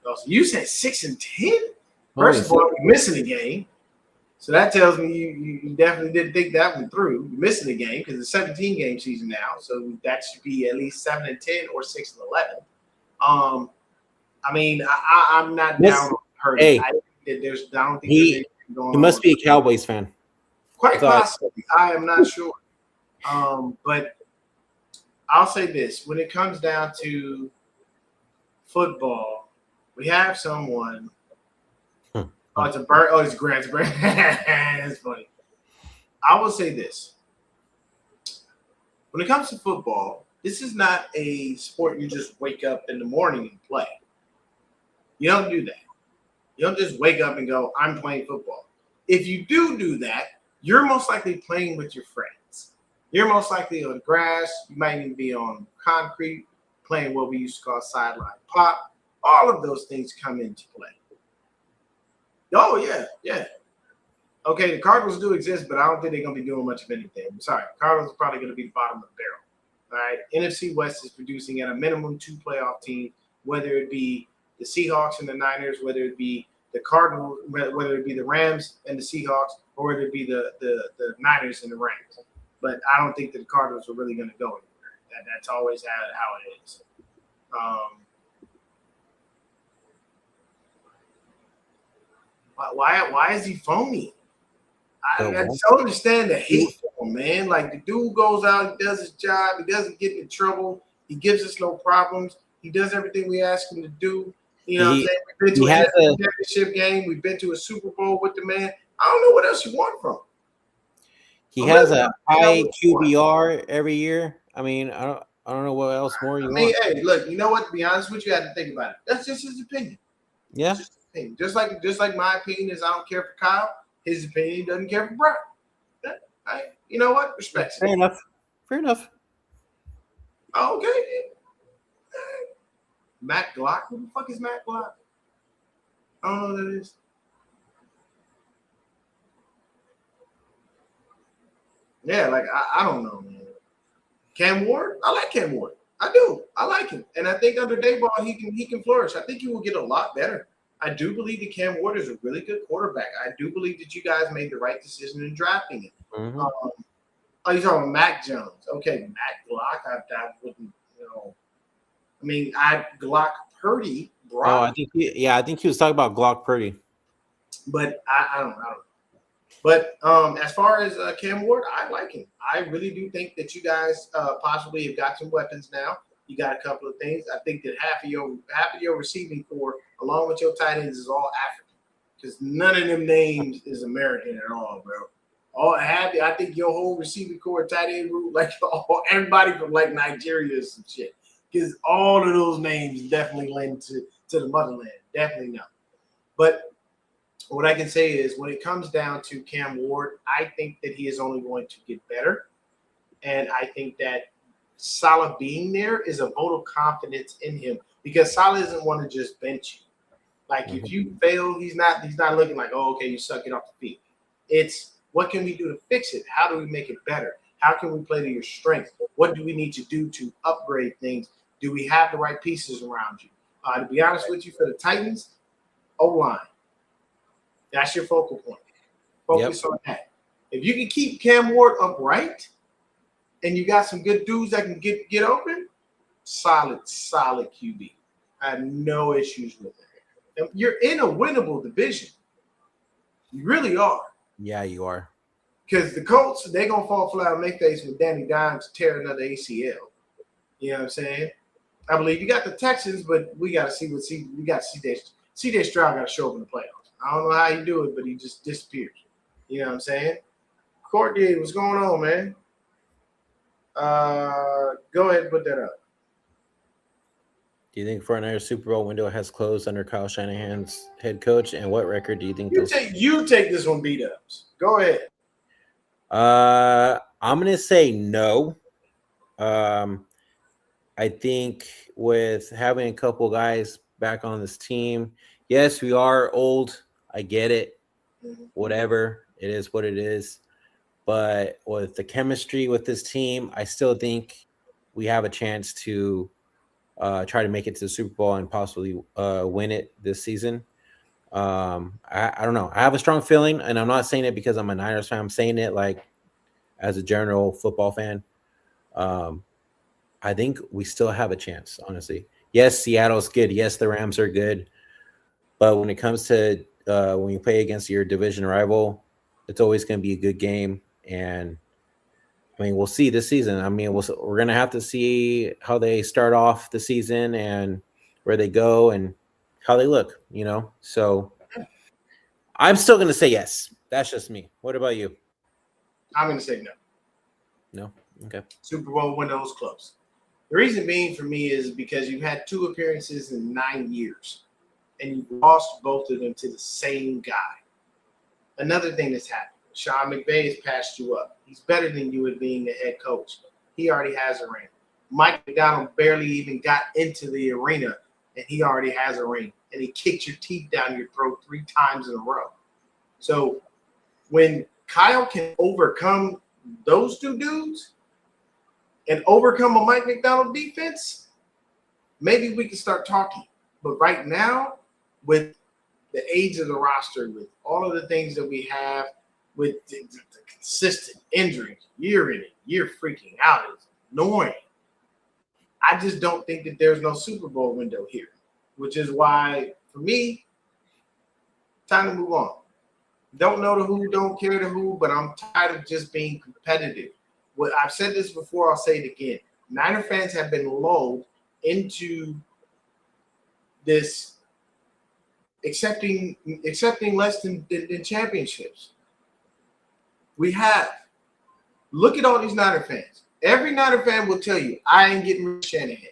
Also, you said 6 and 10? First of all, you're missing a game. So that tells me you definitely didn't think that one through. You're missing a game because it's a 17-game season now. So that should be at least 7 and 10 or 6 and 11. I'm not down on Purdy. Hey, I don't think there's anything going on. He must be a Cowboys fan. Quite possibly. I am not sure. But I'll say this. When it comes down to football, we have someone. It's Grant. That's funny. I will say this. When it comes to football, this is not a sport you just wake up in the morning and play. You don't do that. You don't just wake up and go, I'm playing football. If you do that, you're most likely playing with your friends. You're most likely on grass. You might even be on concrete, playing what we used to call sideline pop. All of those things come into play. Oh, yeah. Okay, the Cardinals do exist, but I don't think they're going to be doing much of anything. I'm sorry. Cardinals are probably going to be the bottom of the barrel. All right? NFC West is producing at a minimum 2 playoff teams, whether it be the Seahawks and the Niners, whether it be the Cardinals, whether it be the Rams and the Seahawks, or whether it be the Niners and the Rams. But I don't think that the Cardinals are really going to go anywhere. That's always how it is. Why is he phony? I don't understand the hate for him, man. Like, the dude goes out, he does his job, he doesn't get in trouble. He gives us no problems. He does everything we ask him to do. You know what I'm He saying? We've been he to has an a NFL championship game. We've been to a Super Bowl with the man. I don't know what else you want from him. he I'm has really a trying to figure out high what you want. QBR every year. I mean, I don't know what else more you I mean, want. hey, look, you know what? To be honest with you, I had to think about it. That's just his opinion. Yeah, Just his opinion. Just like my opinion is I don't care for Kyle. His opinion he doesn't care for Brown. You know what? Respect fair it. enough. Fair enough. Okay. Matt Glock? Who the fuck is Matt Glock? I don't know who that is. Yeah, like I don't know, man. Cam Ward? I like Cam Ward. I do. I like him. And I think under Dayball he can flourish. I think he will get a lot better. I do believe that Cam Ward is a really good quarterback. I do believe that you guys made the right decision in drafting him. Mm-hmm. Oh, you're talking about Mac Jones. Okay, Mac Glock. I wouldn't, I mean, Glock Purdy, Brock. Oh, I think he was talking about Glock Purdy. But I don't know. But as far as Cam Ward, I like him. I really do think that you guys possibly have got some weapons now. You got a couple of things. I think that half of your receiving core, along with your tight ends, is all African. Because none of them names is American at all, bro. I think your whole receiving core, tight end group, like everybody from like Nigeria or some shit. Because all of those names definitely lend to the motherland. Definitely not. But what I can say is when it comes down to Cam Ward, I think that he is only going to get better. And I think that Salah being there is a vote of confidence in him because Salah doesn't want to just bench you. Like if you fail, he's not looking like, oh, okay, you suck it off the field. It's what can we do to fix it? How do we make it better? How can we play to your strengths? What do we need to do to upgrade things? Do we have the right pieces around you? To be honest with you, for the Titans, O-line. That's your focal point. Focus on that. If you can keep Cam Ward upright and you got some good dudes that can get open, solid QB. I have no issues with it. And you're in a winnable division. You really are. Yeah, you are. Because the Colts, they're going to fall flat on their face when Danny Dimes tear another ACL. You know what I'm saying? I believe you got the Texans, but we got to see we got CJ Stroud got to show up in the playoffs. I don't know how you do it, but he just disappears. You know what I'm saying? Courtney, what's going on, man? Go ahead and put that up. Do you think for another Super Bowl window has closed under Kyle Shanahan's head coach? And what record do you think you take this one beat-ups. Go ahead. I'm going to say no. I think with having a couple guys back on this team, yes, we are old. I get it. Whatever. It is what it is. But with the chemistry with this team, I still think we have a chance to try to make it to the Super Bowl and possibly win it this season. I don't know. I have a strong feeling, and I'm not saying it because I'm a Niners fan. I'm saying it like as a general football fan. I think we still have a chance, honestly. Yes, Seattle's good. Yes, the Rams are good. But when it comes to when you play against your division rival, it's always going to be a good game. And I mean, we'll see this season. I mean, we're going to have to see how they start off the season and where they go and how they look, So I'm still going to say yes. That's just me. What about you? I'm going to say no. No? Okay. Super Bowl window's close. The reason being for me is because you've had 2 appearances in 9 years, and you've lost both of them to the same guy. Another thing that's happened, Sean McVay has passed you up. He's better than you at being the head coach. He already has a ring. Mike McDonald barely even got into the arena, and he already has a ring. And he kicked your teeth down your throat 3 times in a row. So when Kyle can overcome those 2 dudes and overcome a Mike McDonald defense, maybe we can start talking. But right now, with the age of the roster, with all of the things that we have, with the consistent injuries, year in and year freaking out, is annoying. I just don't think that there's no Super Bowl window here, which is why, for me, time to move on. Don't know the who, don't care the who, but I'm tired of just being competitive. I've said this before, I'll say it again. Niner fans have been lulled into this accepting less than championships. We have. Look at all these Niner fans. Every Niner fan will tell you, I ain't getting rid of Shanahan.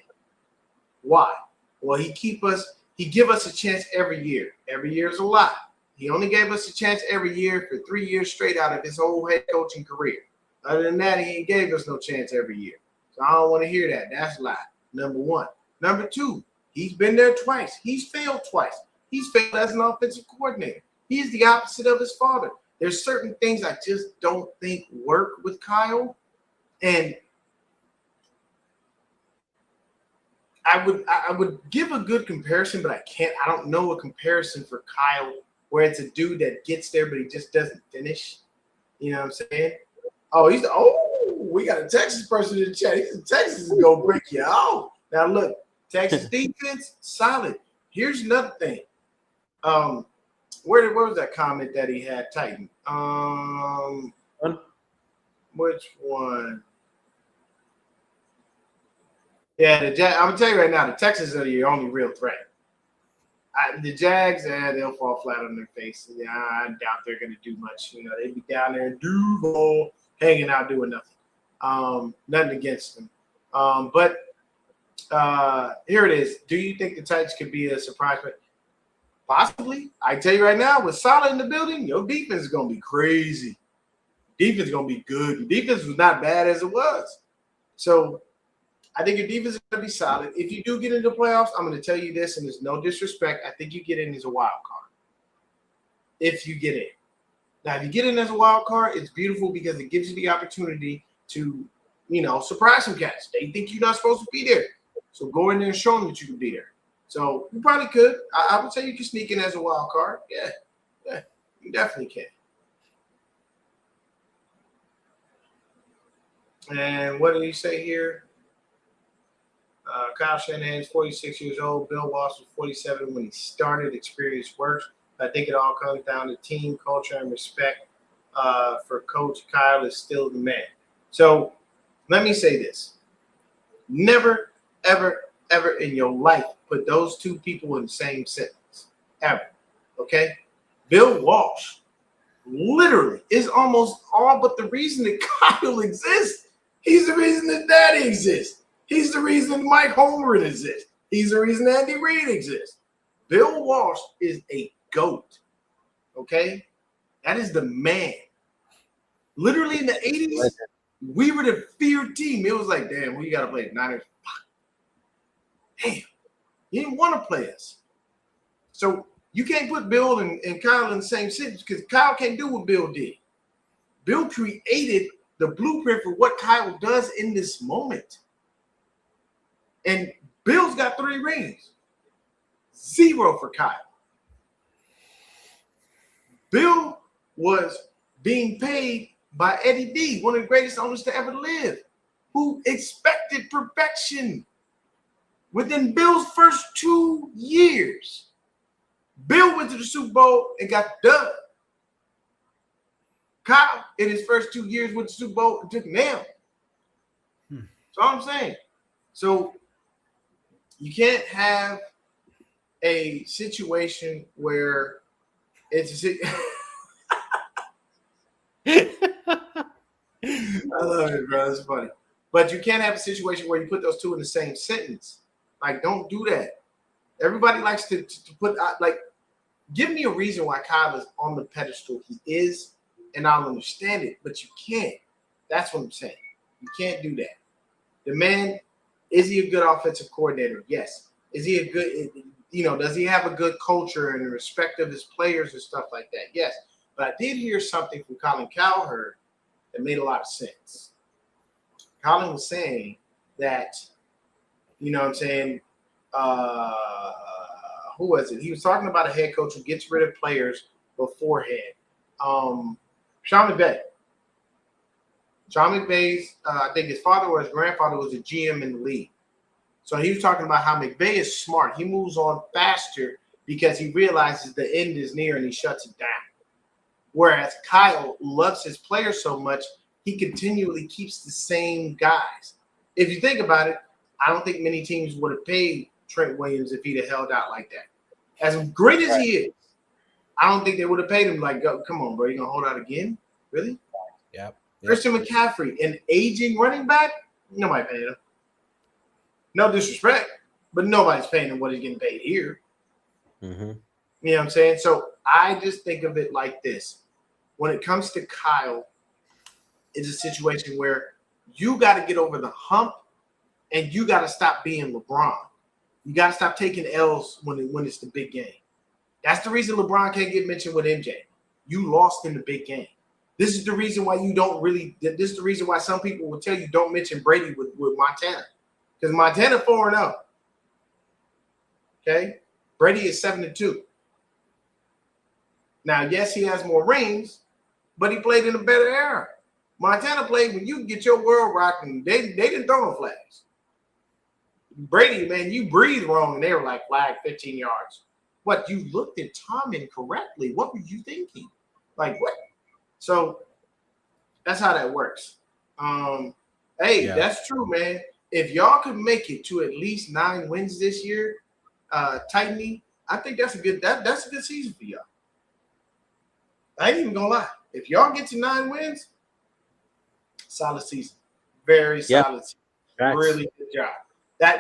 Why? Well, he give us a chance every year. Every year is a lot. He only gave us a chance every year for 3 years straight out of his whole head coaching career. Other than that, he ain't gave us no chance every year. So I don't want to hear that. That's a lie. Number one. Number two, he's been there twice. He's failed twice. He's failed as an offensive coordinator. He's the opposite of his father. There's certain things I just don't think work with Kyle. And I would give a good comparison, but I can't. I don't know a comparison for Kyle where it's a dude that gets there, but he just doesn't finish. You know what I'm saying? We got a Texas person in the chat. He's in Texas is gonna break you out. Now look, Texas defense, solid. Here's another thing. Where was that comment that he had? Titan. Which one? Yeah, I'm gonna tell you right now, the Texans are your only real threat. The Jags, they'll fall flat on their face. Yeah, I doubt they're gonna do much. You know, they'd be down there in Duval, hanging out, doing nothing. Nothing against them. But here it is. Do you think the Titans could be a surprise? Possibly. I tell you right now, with Saleh in the building, your defense is gonna be crazy. Defense is gonna be good. Your defense was not bad as it was. So I think your defense is gonna be solid. If you do get into the playoffs, I'm gonna tell you this, and there's no disrespect. I think you get in as a wild card. If you get in. Now, if you get in as a wild card, it's beautiful because it gives you the opportunity to, surprise some cats. They think you're not supposed to be there. So go in there and show them that you can be there. So you probably could. I would say you can sneak in as a wild card. Yeah, you definitely can. And what did he say here? Kyle Shanahan is 46 years old. Bill Walsh was 47 when he started. Experience works. I think it all comes down to team culture and respect for Coach Kyle is still the man. So let me say this. Never, ever, ever in your life put those two people in the same sentence. Ever. Okay? Bill Walsh literally is almost all but the reason that Kyle exists. He's the reason that Daddy exists. He's the reason Mike Holmgren exists. He's the reason Andy Reid exists. Bill Walsh is a GOAT. Okay? That is the man. Literally in the 80s, we were the feared team. It was like, damn, we got to play the Niners. Damn. He didn't want to play us. So you can't put Bill and Kyle in the same sentence because Kyle can't do what Bill did. Bill created the blueprint for what Kyle does in this moment. And Bill's got 3 rings. 0 for Kyle. Bill was being paid by Eddie D, one of the greatest owners to ever live, who expected perfection. Within Bill's first 2 years, Bill went to the Super Bowl and got the dub. Kyle, in his first 2 years, went to the Super Bowl and took him down. That's all I'm saying. So you can't have a situation where it's a I love it, bro. That's funny. But you can't have a situation where you put those two in the same sentence. Like, don't do that. Everybody likes to put give me a reason why Kyle is on the pedestal he is, and I'll understand it. But you can't. That's what I'm saying. You can't do that. The man, is he a good offensive coordinator? Yes. Is he a good, does he have a good culture and respect of his players and stuff like that? Yes. But I did hear something from Colin Cowherd that made a lot of sense. Colin was saying that, who was it? He was talking about a head coach who gets rid of players beforehand. Sean McVay. Sean McVay's, I think his father or his grandfather was a GM in the league. So he was talking about how McVay is smart. He moves on faster because he realizes the end is near and he shuts it down. Whereas Kyle loves his players so much, he continually keeps the same guys. if you think about it, I don't think many teams would have paid Trent Williams if he'd have held out like that. As great as he is, I don't think they would have paid him like, come on, bro, you gonna hold out again? Really? Yep. Christian McCaffrey, an aging running back, nobody paying him. No disrespect, but nobody's paying him what he's getting paid here. Mm-hmm. You know what I'm saying? So I just think of it like this. When it comes to Kyle, it's a situation where you got to get over the hump and you got to stop being LeBron. You got to stop taking L's when it's the big game. That's the reason LeBron can't get mentioned with MJ. You lost in the big game. This is the reason why you don't really – this is the reason why some people will tell you don't mention Brady with Montana. Because Montana 4-0. Okay? Brady is 7-2. Now, yes, he has more rings, but he played in a better era. Montana played when you get your world rocking. They didn't throw no flags. Brady, man, you breathed wrong, and they were like, flag 15 yards. What? You looked at Tom incorrectly. What were you thinking? Like, what? So that's how that works. That's true, man. If y'all could make it to at least 9 wins this year, Titany, I think that's a good season for y'all. I ain't even gonna lie. If y'all get to 9 wins, solid season. Very solid season. Right. Really good job.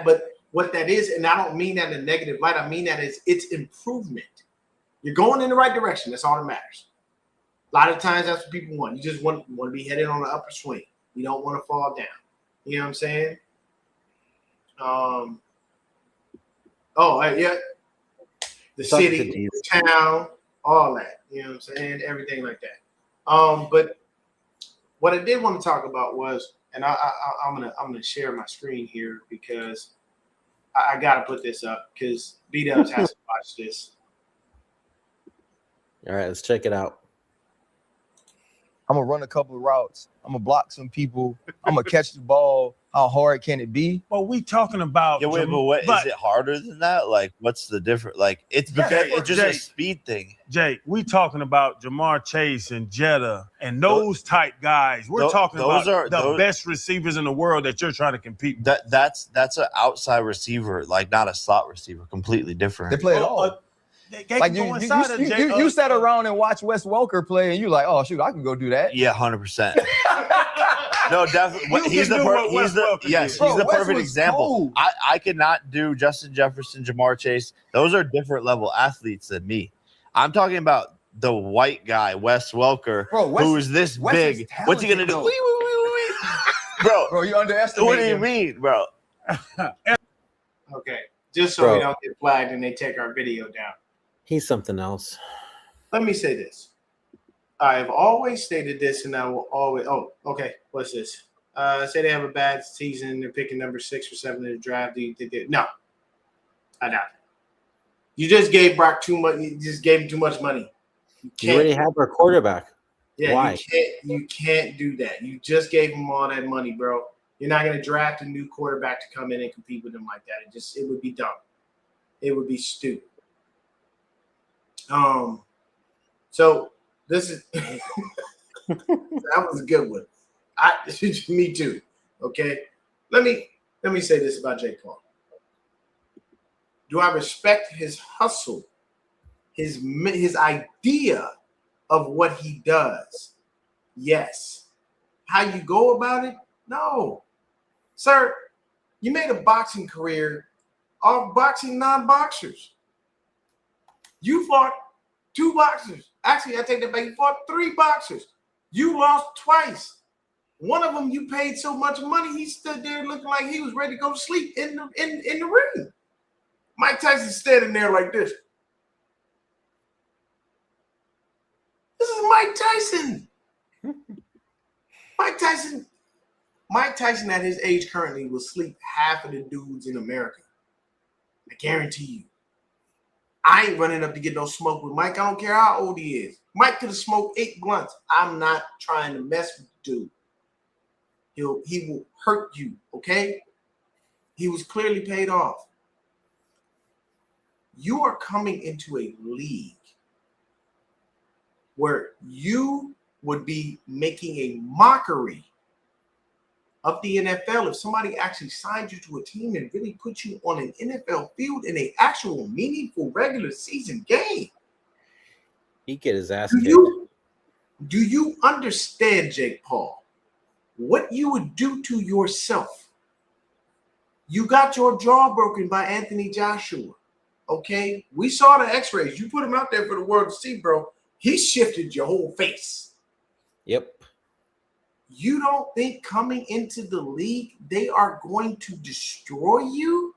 But what that is, and I don't mean that in a negative light, I mean that it's improvement. You're going in the right direction. That's all that matters. A lot of times that's what people want. You just want to be headed on the upper swing. You don't want to fall down. You know what I'm saying? The city, the town, all that. You know what I'm saying? Everything like that. But what I did want to talk about was, and I'm gonna share my screen here because I gotta put this up because B-Dubs has to watch this. All right, let's check it out. I'm gonna run a couple of routes. I'm gonna block some people. I'm gonna catch the ball. How hard can it be? Well, we talking about. Yeah, wait, but is it harder than that? Like, what's the difference? Like, it's just a speed thing. Jay, we talking about Jamar Chase and Jetta and those type guys. We're talking about the best receivers in the world that you're trying to compete with. That's an outside receiver, like not a slot receiver. Completely different. They play it all. Like you sat around and watched Wes Welker play, and you like, oh shoot, I can go do that. Yeah, 100%. No, definitely. He's the perfect example. Cool. I could not do Justin Jefferson, Jamar Chase. Those are different level athletes than me. I'm talking about the white guy, Wes Welker, who is this big. What's he gonna do? Bro, you underestimate What do you mean, bro? Okay, just so we don't get flagged and they take our video down. He's something else. Let me say this. I have always stated this, and I will always. Oh, okay. What's this? Say they have a bad season. They're picking number 6 or 7 in the draft. Do you think they? No, I doubt it. You just gave Brock too much. You just gave him too much money. You already have our quarterback. Yeah, why? You can't do that. You just gave him all that money, bro. You're not going to draft a new quarterback to come in and compete with him like that. It would be dumb. It would be stupid. So this is that was a good one. Me too. Okay. Let me say this about J. Paul. Do I respect his hustle, his idea of what he does? Yes. How you go about it? No. Sir, you made a boxing career off boxing non-boxers. You fought 2 boxers. Actually, I take that back. You fought 3 boxers. You lost twice. One of them, you paid so much money, he stood there looking like he was ready to go to sleep in the ring. Mike Tyson's standing there like this. This is Mike Tyson. Mike Tyson at his age currently will sleep half of the dudes in America. I guarantee you. I ain't running up to get no smoke with Mike. I don't care how old he is. Mike could have smoked 8 blunts. I'm not trying to mess with the dude. He will hurt you, okay? He was clearly paid off. You are coming into a league where you would be making a mockery of the NFL if somebody actually signed you to a team and really put you on an NFL field in an actual meaningful regular season game. He get his ass kicked. Do you understand, Jake Paul, what you would do to yourself? You got your jaw broken by Anthony Joshua, okay? We saw the x-rays. You put him out there for the world to see, bro. He shifted your whole face. Yep. You don't think coming into the league, they are going to destroy you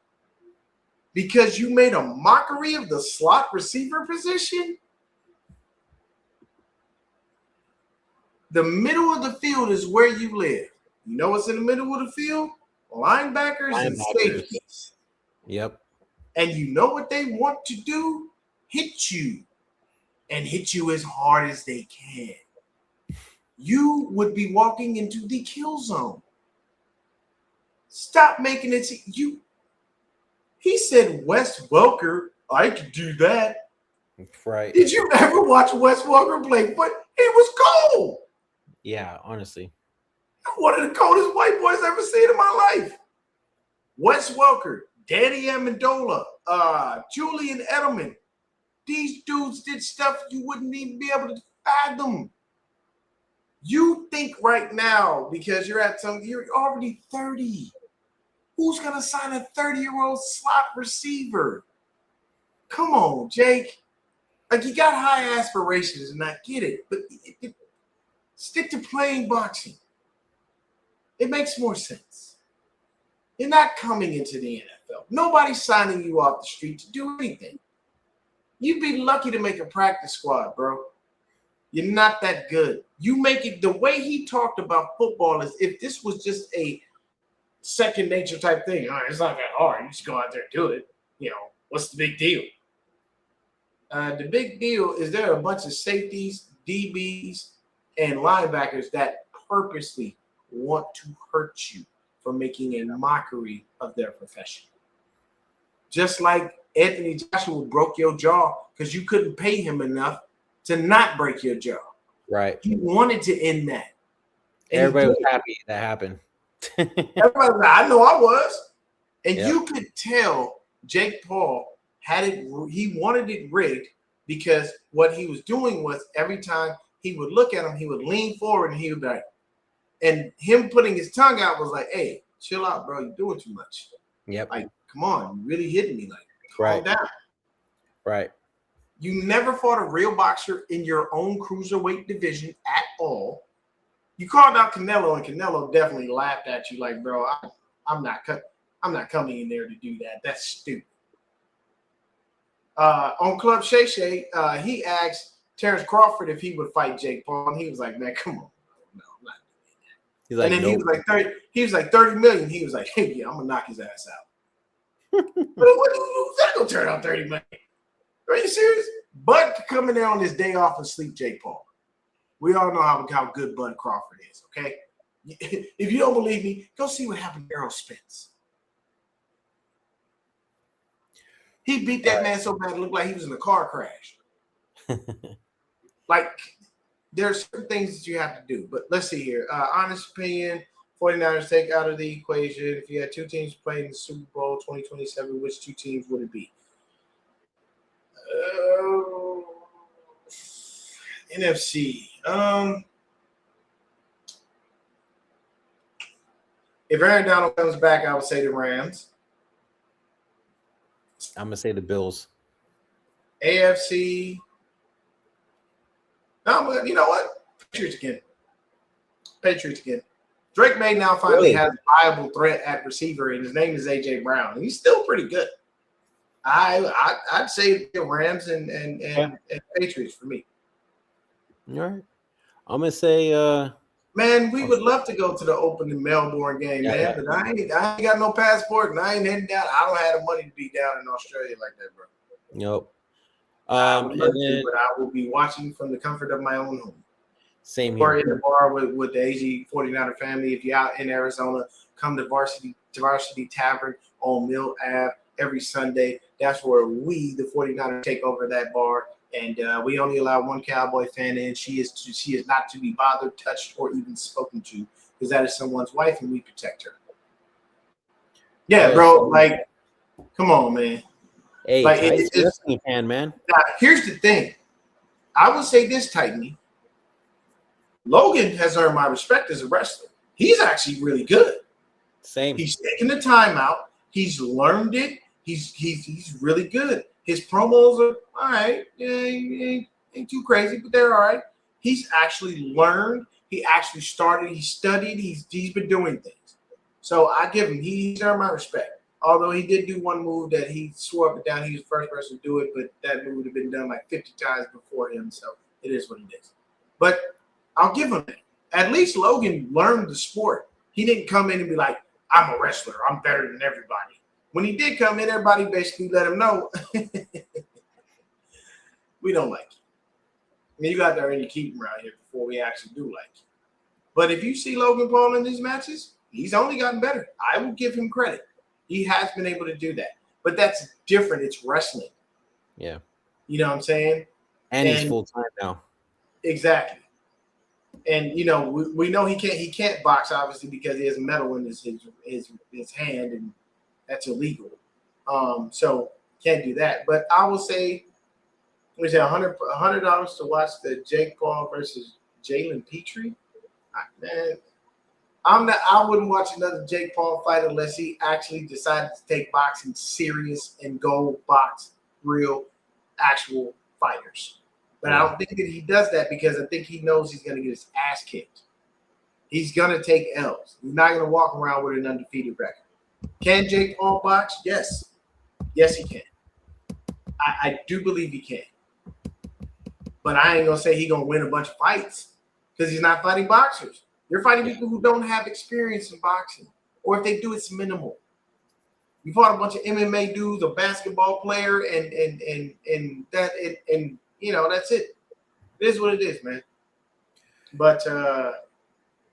because you made a mockery of the slot receiver position? The middle of the field is where you live. You know what's in the middle of the field? Linebackers and safeties. Yep. And you know what they want to do? Hit you. And hit you as hard as they can. You would be walking into the kill zone. Stop making it. He said, Wes Welker, I could do that. Right. Did you ever watch Wes Welker play? But he was cold. Yeah, honestly. One of the coldest white boys I've ever seen in my life. Wes Welker, Danny Amendola, Julian Edelman. These dudes did stuff you wouldn't even be able to fathom. You think right now, because you're already 30. Who's going to sign a 30-year-old slot receiver? Come on, Jake. Like, you got high aspirations, and I get it, but stick to playing boxing. It makes more sense. You're not coming into the NFL. Nobody's signing you off the street to do anything. You'd be lucky to make a practice squad, bro. You're not that good. You make it the way he talked about football is if this was just a second nature type thing. All right, it's not that hard. You just go out there and do it. You know, what's the big deal? The big deal is there are a bunch of safeties, DBs, and linebackers that purposely want to hurt you for making a mockery of their profession. Just like Anthony Joshua broke your jaw because you couldn't pay him enough to not break your jaw. Right. He wanted to end that. And everybody was happy that happened. Everybody was like, I know I was. And you could tell Jake Paul he wanted it rigged because what he was doing was every time he would look at him, he would lean forward and he would be like, and him putting his tongue out was like, hey, chill out, bro. You're doing too much. Yep. Like, come on, you really hitting me. Like, calm down. Right. You never fought a real boxer in your own cruiserweight division at all. You called out Canelo, and Canelo definitely laughed at you like, bro, I'm not coming in there to do that. That's stupid. On Club Shay Shay, he asked Terrence Crawford if he would fight Jake Paul, and he was like, man, come on. No, I'm not doing that. He's like, and then nope. He was like 30 million. He was like, hey, yeah, I'm gonna knock his ass out. Who's that gonna turn out 30 million? Are you serious? Bud coming there on his day off and sleep Jake Paul. We all know how good Bud Crawford is, okay? If you don't believe me, go see what happened to Errol Spence. He beat that man so bad it looked like he was in a car crash. Like, there's certain things that you have to do. But let's see here. Honest opinion, 49ers take out of the equation. If you had two teams playing in the Super Bowl 2027, which two teams would it be? NFC. If Aaron Donald comes back, I would say the Rams. I'm gonna say the Bills. AFC. No, but you know what? Patriots again. Drake May now finally has a viable threat at receiver, and his name is AJ Brown, and he's still pretty good. I'd say the Rams and Patriots for me. All right. I'm gonna say man, we would love to go to the opening Melbourne game, man. But I ain't got no passport and I ain't heading down. I don't have the money to be down in Australia like that, bro. Nope. But I will be watching from the comfort of my own home. Same here. Or in the bar with the AG 49er family. If you're out in Arizona, come to Varsity Tavern on Mill Ave every Sunday. That's where we, the 49ers, take over that bar. And we only allow one Cowboy fan in. She is not to be bothered, touched, or even spoken to because that is someone's wife and we protect her. Yeah, bro. Like, come on, man. Hey, like it's wrestling fan, man. Now, here's the thing. I will say this, Titany. Logan has earned my respect as a wrestler. He's actually really good. Same. He's taking the time out. He's learned it. He's really good. His promos are all right. Yeah, ain't too crazy, but they're all right. He's actually learned. He actually started. He studied. He's been doing things. So I give him. He's earned my respect. Although he did do one move that he swore up and down. He was the first person to do it, but that move would have been done like 50 times before him. So it is what it is. But I'll give him that. At least Logan learned the sport. He didn't come in and be like, I'm a wrestler. I'm better than everybody. When he did come in, everybody basically let him know, we don't like you. I mean, you got to already keep him around here before we actually do like you. But if you see Logan Paul in these matches, he's only gotten better. I will give him credit. He has been able to do that. But that's different. It's wrestling. Yeah. You know what I'm saying? And he's full time now. Exactly. And you know, we know he can't box obviously because he has metal in his hand, and that's illegal. So can't do that. But I will say, we say $100 to watch the Jake Paul versus Jalen Petrie. Man, I wouldn't watch another Jake Paul fight unless he actually decided to take boxing serious and go box real, actual fighters. But I don't think that he does that because I think he knows he's going to get his ass kicked. He's going to take L's. He's not going to walk around with an undefeated record. Can Jake Paul box? Yes. Yes, he can. I do believe he can. But I ain't going to say he's going to win a bunch of fights because he's not fighting boxers. You're fighting people who don't have experience in boxing. Or if they do, it's minimal. You fought a bunch of MMA dudes, a basketball player, and you know, that's it. It is what it is, man. But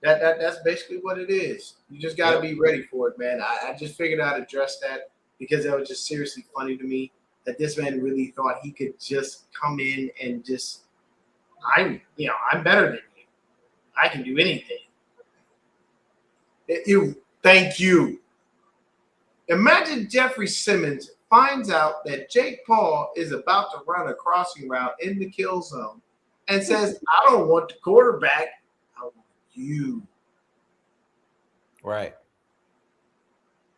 that's basically what it is. You just got to be ready for it, man. I just figured I'd address that because that was just seriously funny to me that this man really thought he could just come in and just, I'm better than you. I can do anything. Thank you. Imagine Jeffrey Simmons finds out that Jake Paul is about to run a crossing route in the kill zone and says, I don't want the quarterback. I want you. Right.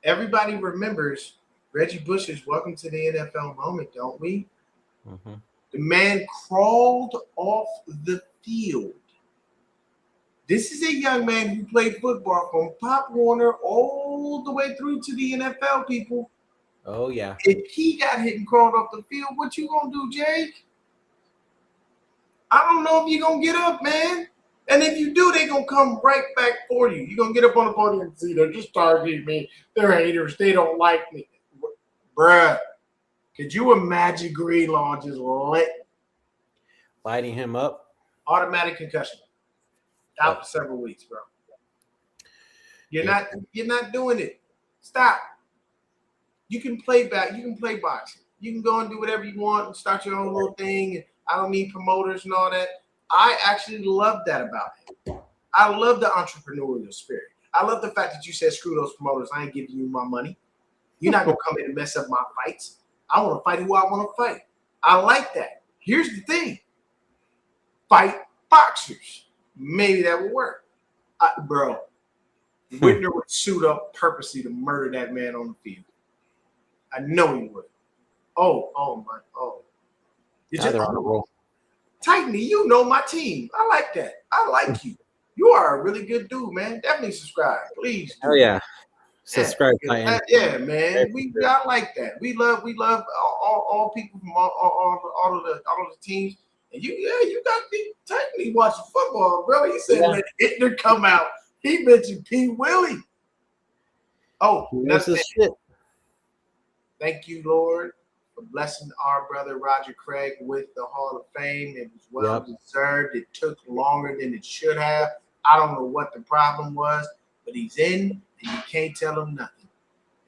Everybody remembers Reggie Bush's welcome to the NFL moment, don't we? Mm-hmm. The man crawled off the field. This is a young man who played football from Pop Warner all the way through to the NFL, people. Oh, yeah. If he got hit and crawled off the field, what you gonna do, Jake? I don't know if you're gonna get up, man. And if you do, they're gonna come right back for you. You're gonna get up on the podium and see they're just targeting me. They're haters. They don't like me. Bruh, could you imagine Greenlaw just lighting him up? Automatic concussion. Out for several weeks, bro. You're not doing it. Stop. You can play back. You can play boxing. You can go and do whatever you want and start your own little thing. And I don't need promoters and all that. I actually love that about him. I love the entrepreneurial spirit. I love the fact that you said, screw those promoters. I ain't giving you my money. You're not going to come in and mess up my fights. I want to fight who I want to fight. I like that. Here's the thing. Fight boxers. Maybe that would work. Bro, Whitner would suit up purposely to murder that man on the field. I know he would. Oh. Titany, you know my team. I like that. I like you. You are a really good dude, man. Definitely subscribe. Please do. Oh, yeah. Subscribe, Titan. Yeah, man. I like that. We love all people from all of the teams. And you got the Titany watching football, bro. He said let Hitler come out. He mentioned P. Willie. Oh, that's shit. Thank you, Lord, for blessing our brother Roger Craig with the Hall of Fame. It was well deserved. It took longer than it should have. I don't know what the problem was, but he's in, and you can't tell him nothing.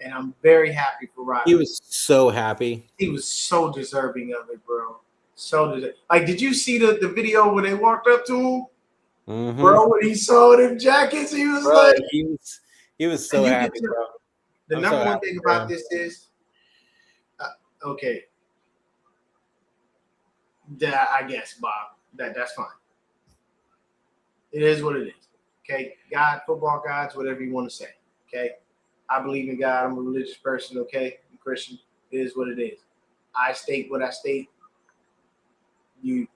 And I'm very happy for Roger. He was so happy. He was so deserving of it, bro. So did you see the video when they walked up to him Bro, when he saw them jackets, he was like, he was so happy, bro. The number one thing about this is, okay, that I guess, Bob, that's fine. It is what it is. Okay, God, football gods, whatever you want to say. Okay, I believe in God. I'm a religious person. Okay, I'm Christian. It is what it is. I state what I state. You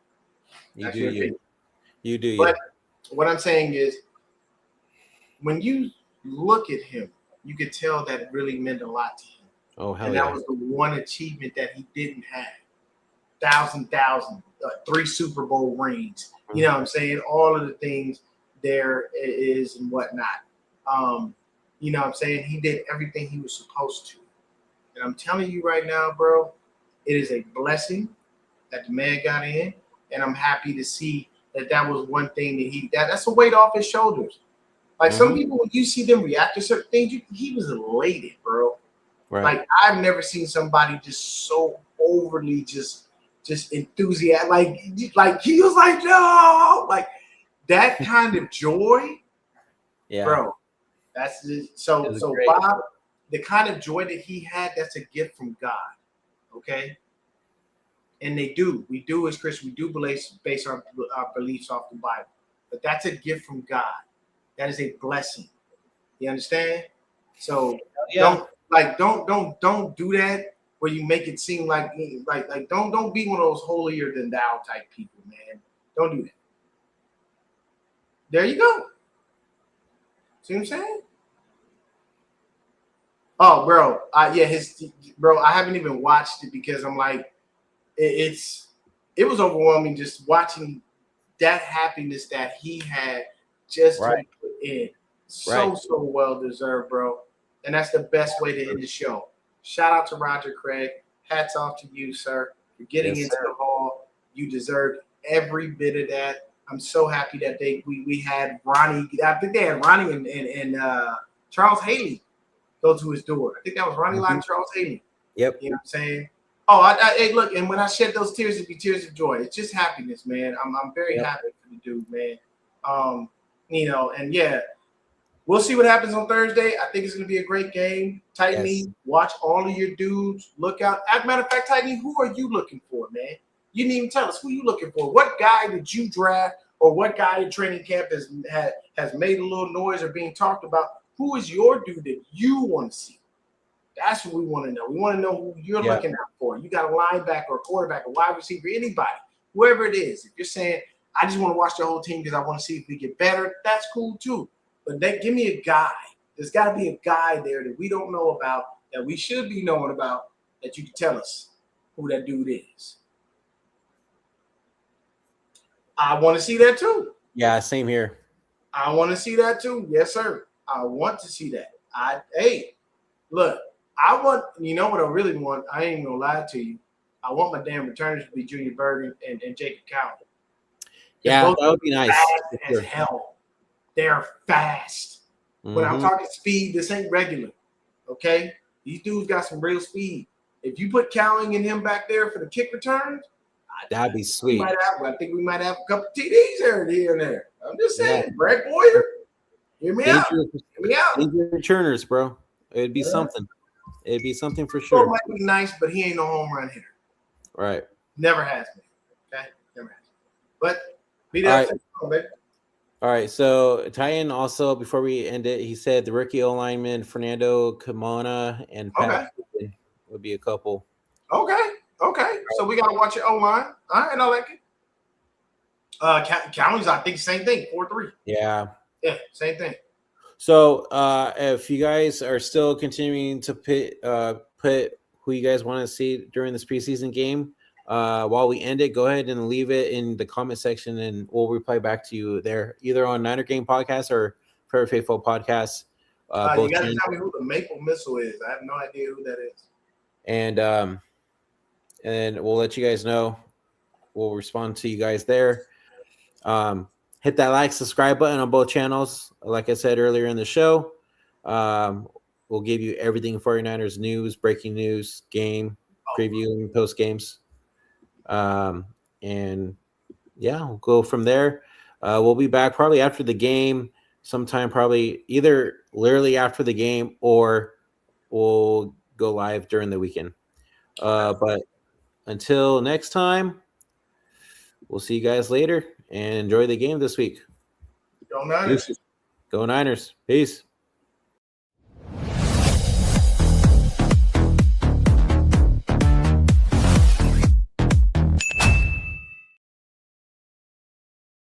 do you. You do you. But what I'm saying is, when you look at him, you could tell that really meant a lot to him. Oh, hell and that was the one achievement that he didn't have. 3 Super Bowl rings. You know what I'm saying? All of the things there is and whatnot. You know what I'm saying? He did everything he was supposed to. And I'm telling you right now, bro, it is a blessing that the man got in. And I'm happy to see that was one thing that's a weight off his shoulders. Like some people, when you see them react to certain things, he was elated, bro. Right. Like I've never seen somebody just so overly just enthusiastic. Like he was like, no, like that kind of joy, bro. That's just, so great. Bob, the kind of joy that he had, that's a gift from God. Okay. And we do as Christians, we do base our beliefs off the Bible, but that's a gift from God. That is a blessing. You understand? So don't do that where you make it seem like don't be one of those holier than thou type people, man. Don't do that. There you go. See what I'm saying? Oh, bro. I haven't even watched it because I'm like, it was overwhelming just watching that happiness that he had just to put in. So well deserved, bro. And that's the best way to end the show. Shout out to Roger Craig. Hats off to you, sir, for getting into the hall. You deserved every bit of that. I'm so happy that we had Ronnie. I think they had Ronnie and Charles Haley go to his door. I think that was Ronnie Lott and Charles Haley. Yep. You know what I'm saying? Oh, hey, look, and when I shed those tears, it'd be tears of joy. It's just happiness, man. I'm very happy for the dude, man. You know, and yeah, we'll see what happens on Thursday. I think it's going to be a great game. Titany, watch all of your dudes. Look out. As a matter of fact, Titany, who are you looking for, man? You didn't even tell us who you looking for. What guy did you draft, or what guy in training camp has made a little noise or being talked about? Who is your dude that you want to see? That's what we want to know. We want to know who you're looking out for. You got a linebacker, a quarterback, a wide receiver, anybody, whoever it is. If you're saying, I just want to watch the whole team because I want to see if we get better, that's cool too. But give me a guy. There's got to be a guy there that we don't know about, that we should be knowing about, that you can tell us who that dude is. I want to see that too. Yeah, same here. I want to see that too. Yes, sir. I want to see that. Look, you know what I really want? I ain't gonna lie to you. I want my damn returners to be Junior Bergen and Jacob Cowell. Yeah, that would be nice. Fast as hell. They're fast. When I'm talking speed, this ain't regular. Okay? These dudes got some real speed. If you put Cowling and him back there for the kick returns, that'd be sweet. I think we might have a couple TDs here and there. I'm just saying, Brett Boyer, hear me out. Hear me out. Returners, bro. It'd be something. It'd be something for sure. Might be nice, but he ain't no home run hitter. Right. Never has been. Okay? Never has been. But be there. All right. So Tyan also, before we end it, he said the rookie O-lineman Fernando Kimona and Pat would be a couple. Okay. So we gotta watch your O-line. All right, I like it. Cowley's, I think, same thing. 4-3. Yeah, same thing. So if you guys are still continuing to put who you guys want to see during this preseason game, while we end it, go ahead and leave it in the comment section, and we'll reply back to you there, either on Niner Game Podcast or Forever Faithful Podcast. You got to tell me who the Maple Missile is. I have no idea who that is. And we'll let you guys know. We'll respond to you guys there. Hit that like, subscribe button on both channels. Like I said earlier in the show, we'll give you everything 49ers news, breaking news, game preview, and post games. And yeah, we'll go from there. We'll be back probably after the game, sometime probably either literally after the game or we'll go live during the weekend. But until next time, we'll see you guys later and enjoy the game this week. Go Niners. Go Niners. Peace.